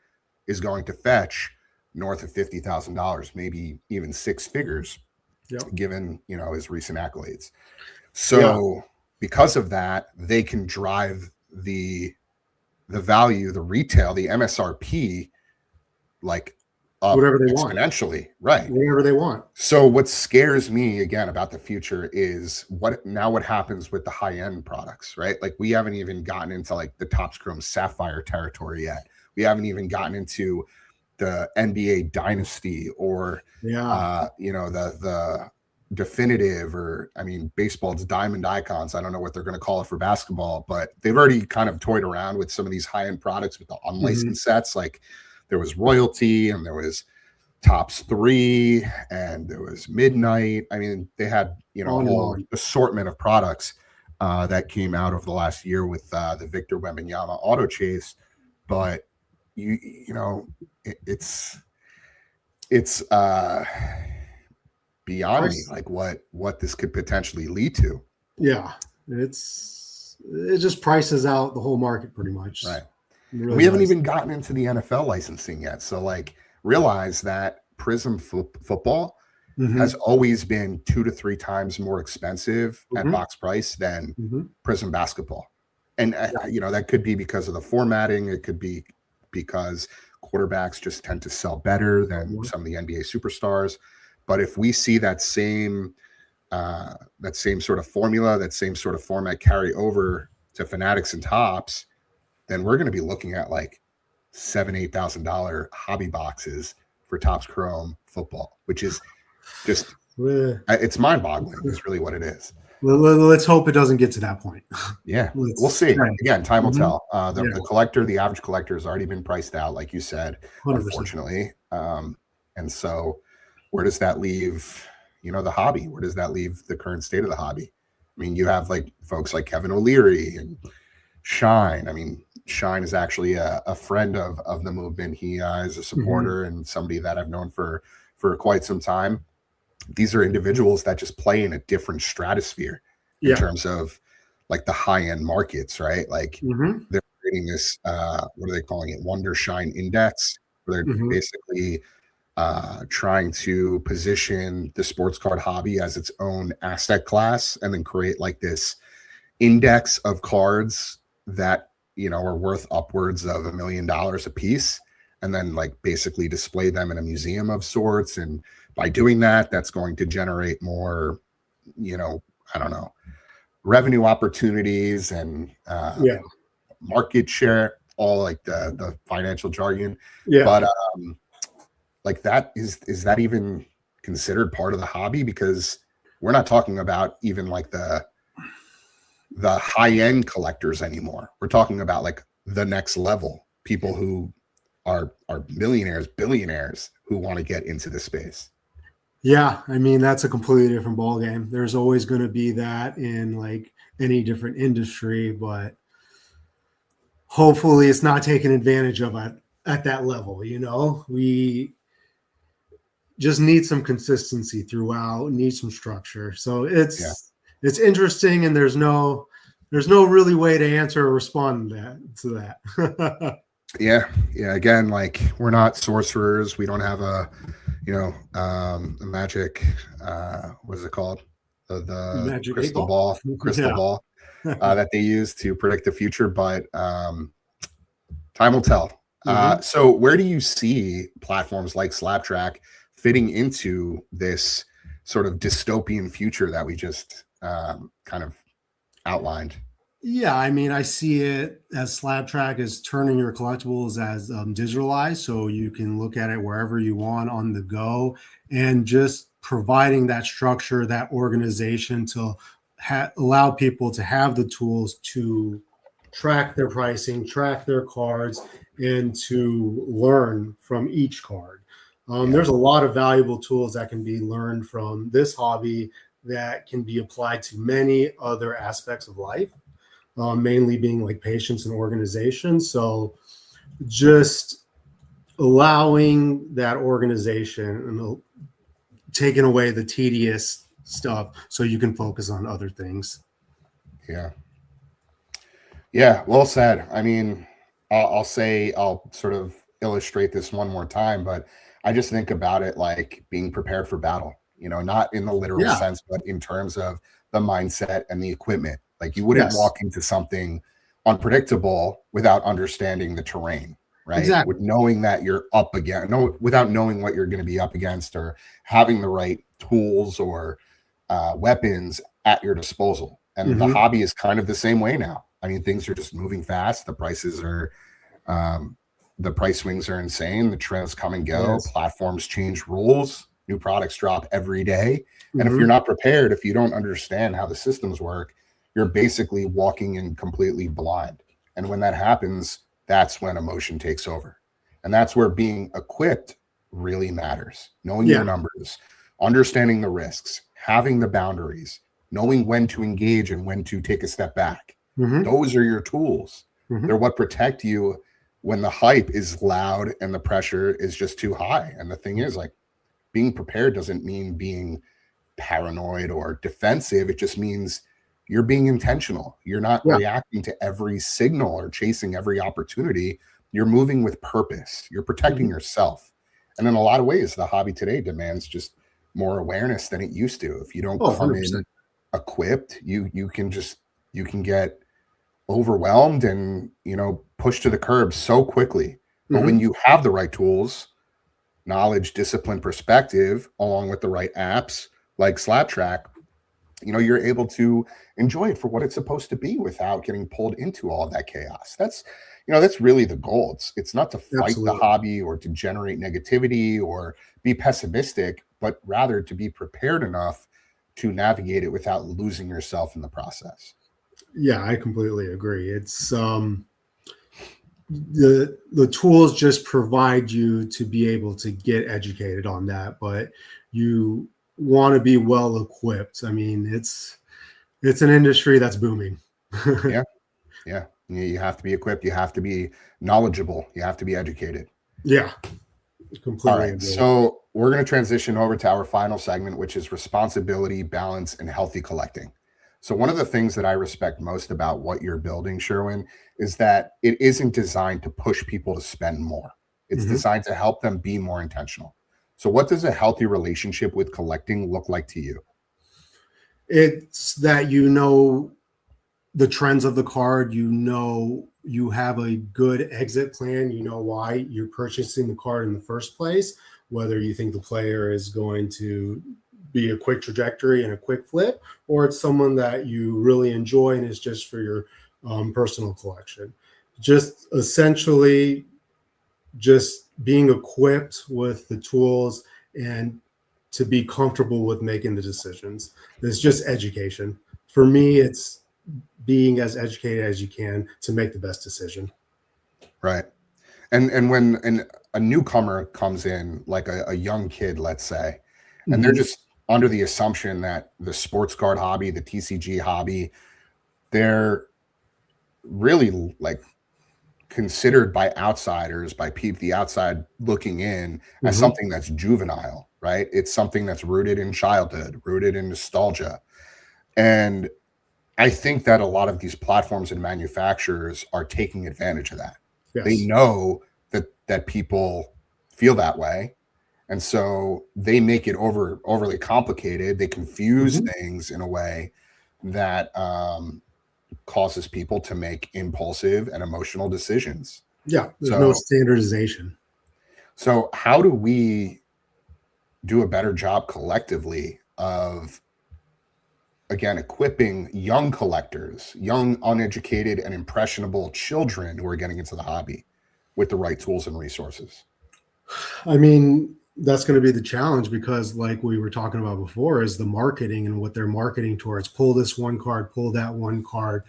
is going to fetch north of $50,000, maybe even six figures, Yep. given, you know, his recent accolades. Yeah. So because of that, they can drive the value, the retail, the MSRP, like up Whatever they want. exponentially, right? Whatever they want. So what scares me again about the future is what happens with the high-end products, right? Like we haven't even gotten into like the Topps Chrome Sapphire territory yet. We haven't even gotten into the NBA Dynasty or you know, the definitive, or I mean baseball's Diamond Icons. I don't know what they're going to call it for basketball, but they've already kind of toyed around with some of these high-end products with the unlicensed sets. Like there was Royalty and there was Topps 3 and there was Midnight. I mean, they had, you know, a whole assortment of products that came out over the last year with the Victor Wembanyama auto chase. But you know, it's beyond me, like what this could potentially lead to. Yeah, it just prices out the whole market pretty much. Right. Really we haven't even gotten into the NFL licensing yet. So like realize that Prism football has always been 2 to 3 times more expensive at box price than Prism basketball. And you know, that could be because of the formatting. It could be because quarterbacks just tend to sell better than some of the NBA superstars. But if we see that same sort of formula, that same sort of format carry over to Fanatics and Topps, then we're going to be looking at like $7,000-$8,000 hobby boxes for Topps Chrome football, which is just it's mind-boggling. Is really what it is. Let's hope it doesn't get to that point. Yeah, we'll see. Again, time will tell. The collector, the average collector, has already been priced out, like you said, 100%. Unfortunately. And so, where does that leave, you know, the hobby? Where does that leave the current state of the hobby? I mean, you have like folks like Kevin O'Leary and Shine. I mean, Shine is actually a friend of the movement. He is a supporter and somebody that I've known for quite some time. These are individuals that just play in a different stratosphere in terms of like the high-end markets, right? Like they're creating this, what are they calling it? Wonder Shine Index, where they're basically trying to position the sports card hobby as its own asset class and then create like this index of cards that, you know, are worth upwards of $1 million a piece, and then like basically display them in a museum of sorts. And by doing that, that's going to generate more, you know, I don't know, revenue opportunities and market share, all like the financial jargon. But like that is that even considered part of the hobby? Because we're not talking about even like the high-end collectors anymore. We're talking about like the next level, people who are millionaires, billionaires who want to get into this space. Yeah, I mean, that's a completely different ballgame. There's always going to be that in like any different industry, but hopefully it's not taken advantage of at that level. You know, we just need some consistency throughout, need some structure. So it's interesting, and there's no really way to answer or respond to that. Yeah. Again, like we're not sorcerers. We don't have a, you know, a magic, what is it called? The Magic crystal ball that they use to predict the future, but time will tell. So where do you see platforms like SlabTrack fitting into this sort of dystopian future that we just kind of outlined? Yeah, I mean, I see it as SlabTrack is turning your collectibles as digitalized, so you can look at it wherever you want on the go, and just providing that structure, that organization to allow people to have the tools to track their pricing, track their cards, and to learn from each card. There's a lot of valuable tools that can be learned from this hobby that can be applied to many other aspects of life. Mainly being like patience and organization. So just allowing that organization and taking away the tedious stuff so you can focus on other things. Yeah. Yeah. Well said. I mean, I'll say, I'll sort of illustrate this one more time, but I just think about it like being prepared for battle, not in the literal Yeah. sense, but in terms of the mindset and the equipment. Like you wouldn't Yes. walk into something unpredictable without understanding the terrain, right? Exactly. With knowing that you're up against, no, without knowing what you're going to be up against or having the right tools or weapons at your disposal. And the Mm-hmm. hobby is kind of the same way now. I mean, things are just moving fast. Um, the price swings are insane. The trends come and go. Yes. Platforms change rules. New products drop every day. And if you're Mm-hmm. not prepared, if you don't understand how the systems work, you're basically walking in completely blind. And when that happens, that's when emotion takes over. And that's where being equipped really matters. Knowing your Yeah. numbers, understanding the risks, having the boundaries, knowing when to engage and when to take a step back. Mm-hmm. Those are your tools. Mm-hmm. They're what protect you when the hype is loud and the pressure is just too high. And the thing is, like, being prepared doesn't mean being paranoid or defensive. It just means you're being intentional. You're not Yeah. reacting to every signal or chasing every opportunity. You're moving with purpose. You're protecting Mm-hmm. yourself. And in a lot of ways, the hobby today demands just more awareness than it used to. If you don't Oh, come 100%. in equipped, you can get overwhelmed and pushed to the curb so quickly. But when Mm-hmm. you have the right tools, knowledge, discipline, perspective, along with the right apps like SlabTrack, you're able to enjoy it for what it's supposed to be without getting pulled into all of that chaos. That's really the goal. It's not to fight the Absolutely. hobby or to generate negativity or be pessimistic, but rather to be prepared enough to navigate it without losing yourself in the process. Yeah, I completely agree. It's the tools just provide you to be able to get educated on that, but you want to be well equipped. I mean, it's an industry that's booming. Yeah, yeah. You have to be equipped. You have to be knowledgeable. You have to be educated. Yeah, All completely right. agree. So we're going to transition over to our final segment, which is responsibility, balance, and healthy collecting. So, one of the things that I respect most about what you're building, Sherwin, is that it isn't designed to push people to spend more. It's Mhm. designed to help them be more intentional. So, what does a healthy relationship with collecting look like to you? It's that you know the trends of the card, you know you have a good exit plan, you know why you're purchasing the card in the first place, whether you think the player is going to be a quick trajectory and a quick flip, or it's someone that you really enjoy and is just for your personal collection. Just essentially just being equipped with the tools and to be comfortable with making the decisions. It's just education. For me, it's being as educated as you can to make the best decision. Right. And when a newcomer comes in, like a young kid, let's say, and they're Mhm. just under the assumption that the sports card hobby, the TCG hobby, they're really like considered by outsiders, by people, the outside looking in, as Mhm. something that's juvenile, right? It's something that's rooted in childhood, rooted in nostalgia. And I think that a lot of these platforms and manufacturers are taking advantage of that. They Yes. know that people feel that way, and so they make it overly complicated. They confuse Mhm. things in a way that causes people to make impulsive and emotional decisions. Yeah. There's no So, standardization. so how do we do a better job collectively of, again, equipping young collectors, young, uneducated, and impressionable children who are getting into the hobby with the right tools and resources? I mean, that's going to be the challenge because, like we were talking about before, is the marketing and what they're marketing towards. Pull this one card, pull that one card.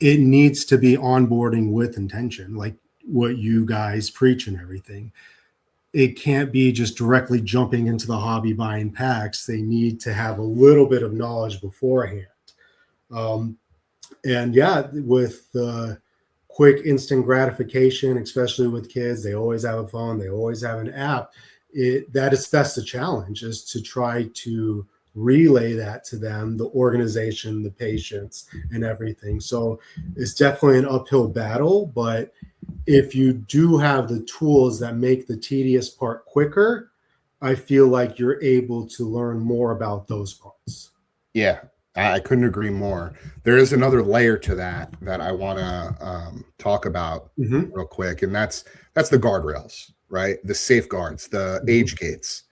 It needs to be onboarding with intention, like what you guys preach and everything. It can't be just directly jumping into the hobby buying packs. They need to have a little bit of knowledge beforehand. Um, and yeah, with the quick instant gratification, especially with kids. They always have a phone, they always have an app. That's the challenge, is to try to relay that to them, the organization, the patients, and everything. So it's definitely an uphill battle, but if you do have the tools that make the tedious part quicker, I feel like you're able to learn more about those parts. Yeah, I couldn't agree more. There is another layer to that I want to talk about Mm-hmm. real quick, and that's the guardrails, right? The safeguards, the Mm-hmm. age gates.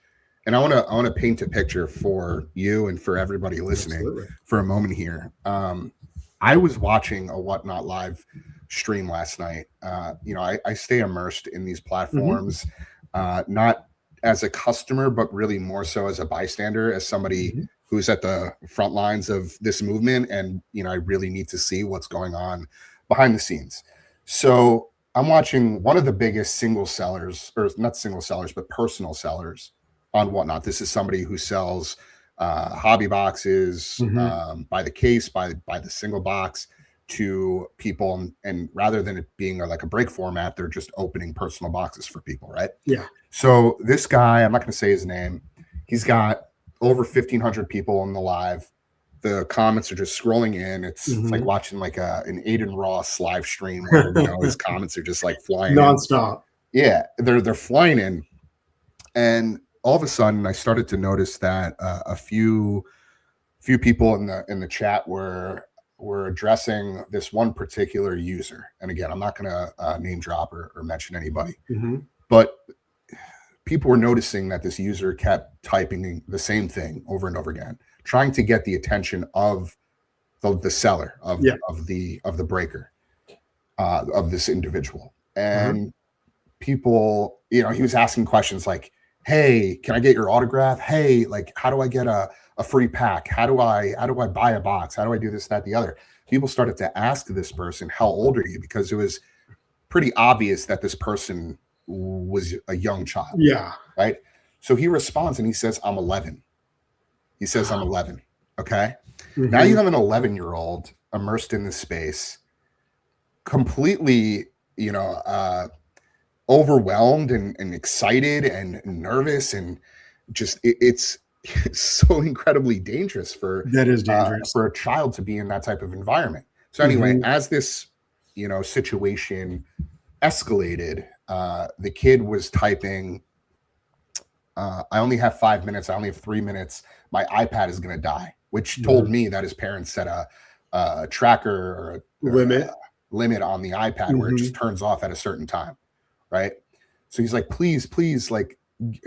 And I want to paint a picture for you and for everybody listening Absolutely. for a moment here. I was watching a Whatnot Live stream last night. I stay immersed in these Mm-hmm. platforms, not as a customer, but really more so as a bystander, as somebody Mm-hmm. who's at the front lines of this movement. And, I really need to see what's going on behind the scenes. So I'm watching one of the biggest single sellers, or not single sellers, but personal sellers on Whatnot. This is somebody who sells hobby boxes Mm-hmm. by the case, by the single box to people. And rather than it being like a break format, they're just opening personal boxes for people, right? Yeah. So this guy, I'm not going to say his name, he's got over 1,500 people on the live. The comments are just scrolling in. It's like Mm-hmm. watching like an Aiden Ross live stream where his comments are just like flying in. Nonstop. Yeah, they're flying in, and all of a sudden I started to notice that a few people in the chat were addressing this one particular user. And again, I'm not going to name drop or mention anybody, Mm-hmm. but people were noticing that this user kept typing the same thing over and over again, trying to get the attention of the seller of Yeah. the breaker, of this individual. Uh-huh. And people, he was asking questions like, hey, can I get your autograph? Hey, like, how do I get a free pack? How do I buy a box? How do I do this, that, the other? People started to ask this person, how old are you? Because it was pretty obvious that this person was a young child. Yeah. Right. So he responds and he says, I'm 11. He says, I'm 11. Okay. Mm-hmm. Now you have an 11-year-old immersed in this space, completely, overwhelmed and excited and nervous, and just it's so incredibly dangerous for That is dangerous. a child to be in that type of environment. So anyway, Mm-hmm. as this situation escalated, the kid was typing, I only have 5 minutes, I only have 3 minutes, my iPad is going to die, which told me that his parents set a tracker or limit on the iPad where it just turns off at a certain time. Right. So he's like, please, like,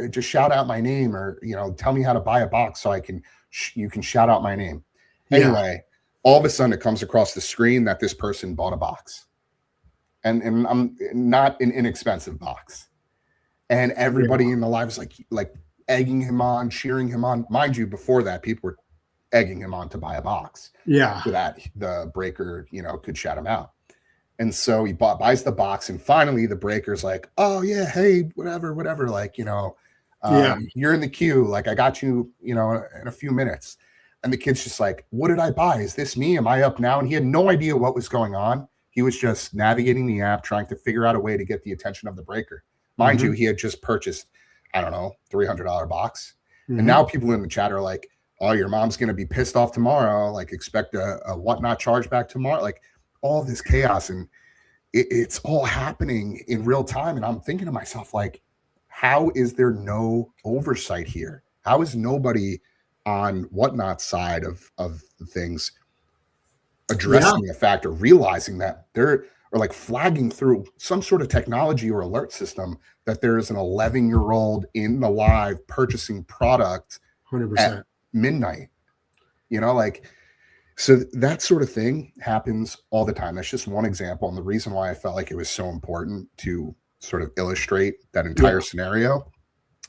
just shout out my name, or, tell me how to buy a box so you can shout out my name. Anyway, all of a sudden it comes across the screen that this person bought a box, and I'm not an inexpensive box. And everybody in the live is like egging him on, cheering him on. Mind you, before that, people were egging him on to buy a box. Yeah. So that the breaker, could shout him out. And so he buys the box, and finally the breaker's like, oh yeah, hey, whatever, like, you're in the queue. Like, I got you, in a few minutes. And the kid's just like, what did I buy? Is this me? Am I up now? And he had no idea what was going on. He was just navigating the app, trying to figure out a way to get the attention of the breaker. Mind you, he had just purchased, I don't know, $300 box. And now people in the chat are like, oh, your mom's going to be pissed off tomorrow. Like, expect a Whatnot chargeback tomorrow. Like, all this chaos, and it's all happening in real time. And I'm thinking to myself, like, how is there no oversight here? How is nobody on Whatnot side of things addressing the fact or realizing that they're, or like flagging through some sort of technology or alert system that there is an 11-year-old in the live purchasing product 100%. at midnight? Like, so that sort of thing happens all the time. That's just one example. And the reason why I felt like it was so important to sort of illustrate that entire scenario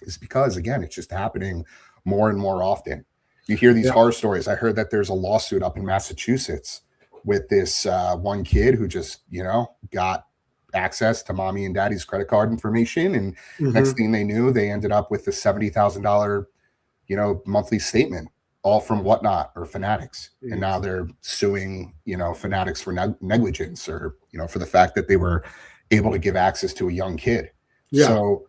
is because, again, it's just happening more and more often. You hear these horror stories. I heard that there's a lawsuit up in Massachusetts with this one kid who just, got access to mommy and daddy's credit card information. And next thing they knew, they ended up with a $70,000, monthly statement. all from Whatnot or Fanatics. And now they're suing, Fanatics for negligence, or, for the fact that they were able to give access to a young kid. Yeah. So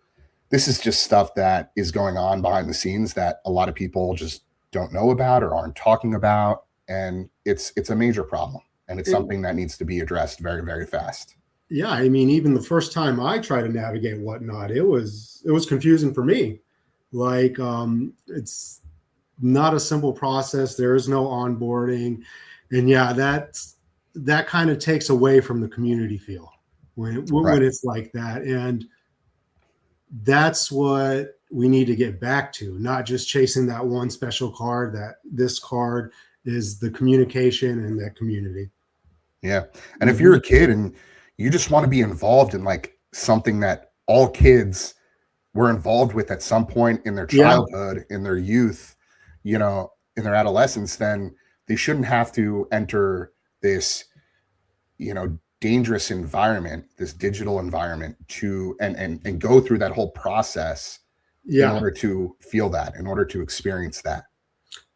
this is just stuff that is going on behind the scenes that a lot of people just don't know about or aren't talking about. And it's a major problem. And it's something that needs to be addressed very, very fast. Yeah. I mean, even the first time I tried to navigate Whatnot, it was confusing for me. Like, it's not a simple process. There is no onboarding. And yeah, that kind of takes away from the community feel when it's like that. And that's what we need to get back to, not just chasing that one special card. That this card is the communication and that community. Yeah. And if you're a kid and you just want to be involved in like something that all kids were involved with at some point in their childhood, in their youth, in their adolescence, then they shouldn't have to enter this, dangerous environment, this digital environment and go through that whole process in order to feel that, in order to experience that.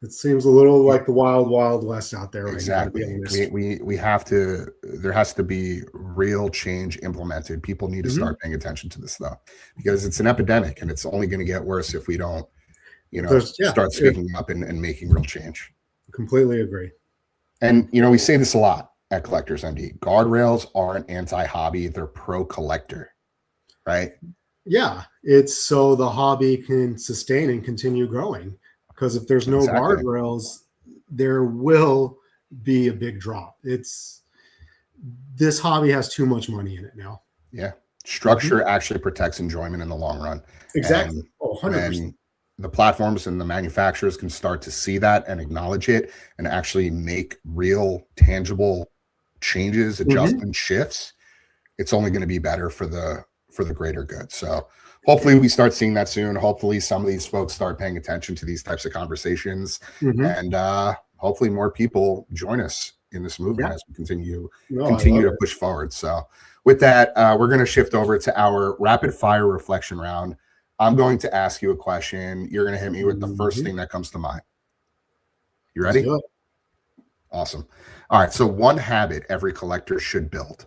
It seems a little like the wild, wild west out there. Exactly. We have to, there has to be real change implemented. People need to start paying attention to this though, because it's an epidemic and it's only going to get worse if we don't, start speaking up and making real change. Completely agree. And, we say this a lot at Collectors MD. Guardrails aren't anti-hobby, they're pro-collector, right? Yeah, it's so the hobby can sustain and continue growing. Because if there's no guardrails, there will be a big drop. This hobby has too much money in it now. Yeah. Structure actually protects enjoyment in the long run. Exactly. And 100%. The platforms and the manufacturers can start to see that and acknowledge it and actually make real, tangible changes, adjustments, shifts. It's only going to be better for the greater good. So hopefully we start seeing that soon. Hopefully some of these folks start paying attention to these types of conversations, and hopefully more people join us in this movement as we continue to push forward. So with that, we're going to shift over to our rapid fire reflection round. I'm going to ask you a question. You're going to hit me with the first thing that comes to mind. You ready? Awesome. All right. So one habit every collector should build.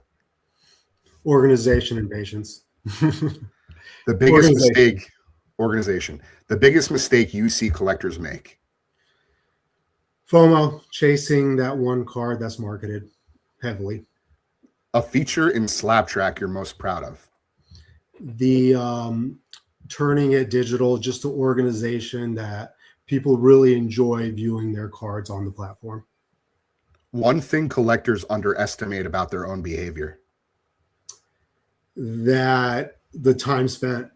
Organization and patience. The biggest mistake, organization. The biggest mistake you see collectors make. FOMO, chasing that one card that's marketed heavily. A feature in SlabTrack you're most proud of. The turning it digital, just the organization that people really enjoy viewing their cards on the platform. One thing collectors underestimate about their own behavior. That the time spent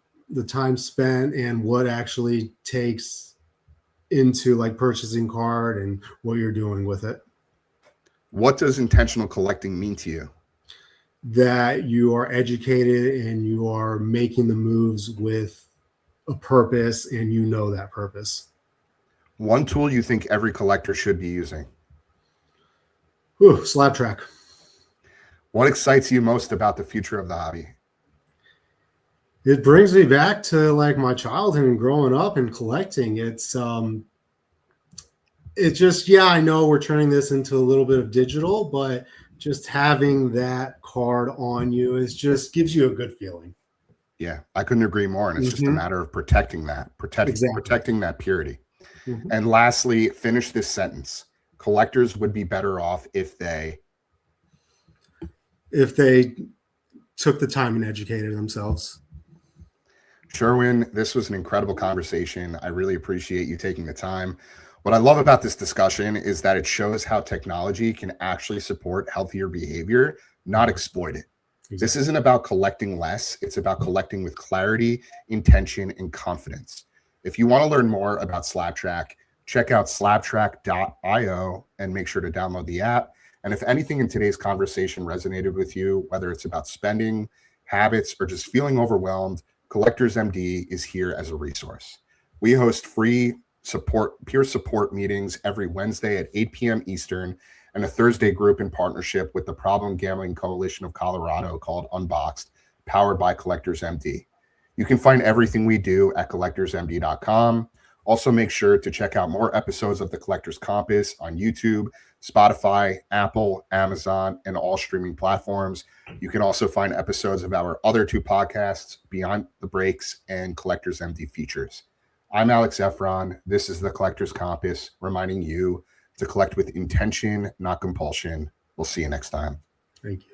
and what actually takes into like purchasing card and what you're doing with it. What does intentional collecting mean to you? That you are educated and you are making the moves with a purpose and that purpose. One tool you think every collector should be using? SlabTrack. What excites you most about the future of the hobby? It brings me back to like my childhood and growing up and collecting. It's just, I know we're turning this into a little bit of digital, but just having that card on you just gives you a good feeling. Yeah, I couldn't agree more. And it's just a matter of protecting that purity. And lastly, finish this sentence. Collectors would be better off if they took the time and educated themselves. Sherwin, this was an incredible conversation. I really appreciate you taking the time. What I love about this discussion is that it shows how technology can actually support healthier behavior, not exploit it. Exactly. This isn't about collecting less. It's about collecting with clarity, intention, and confidence. If you want to learn more about SlabTrack, check out slabtrack.io and make sure to download the app. And if anything in today's conversation resonated with you, whether it's about spending, habits, or just feeling overwhelmed, Collectors MD is here as a resource. We host free peer support meetings every Wednesday at 8 p.m. Eastern and a Thursday group in partnership with the Problem Gambling Coalition of Colorado called Unboxed, powered by Collectors MD. You can find everything we do at collectorsmd.com. Also, make sure to check out more episodes of The Collector's Compass on YouTube, Spotify, Apple, Amazon, and all streaming platforms. You can also find episodes of our other two podcasts, Beyond the Breaks and Collector's MD Features. I'm Alex Efron. This is The Collector's Compass, reminding you to collect with intention, not compulsion. We'll see you next time. Thank you.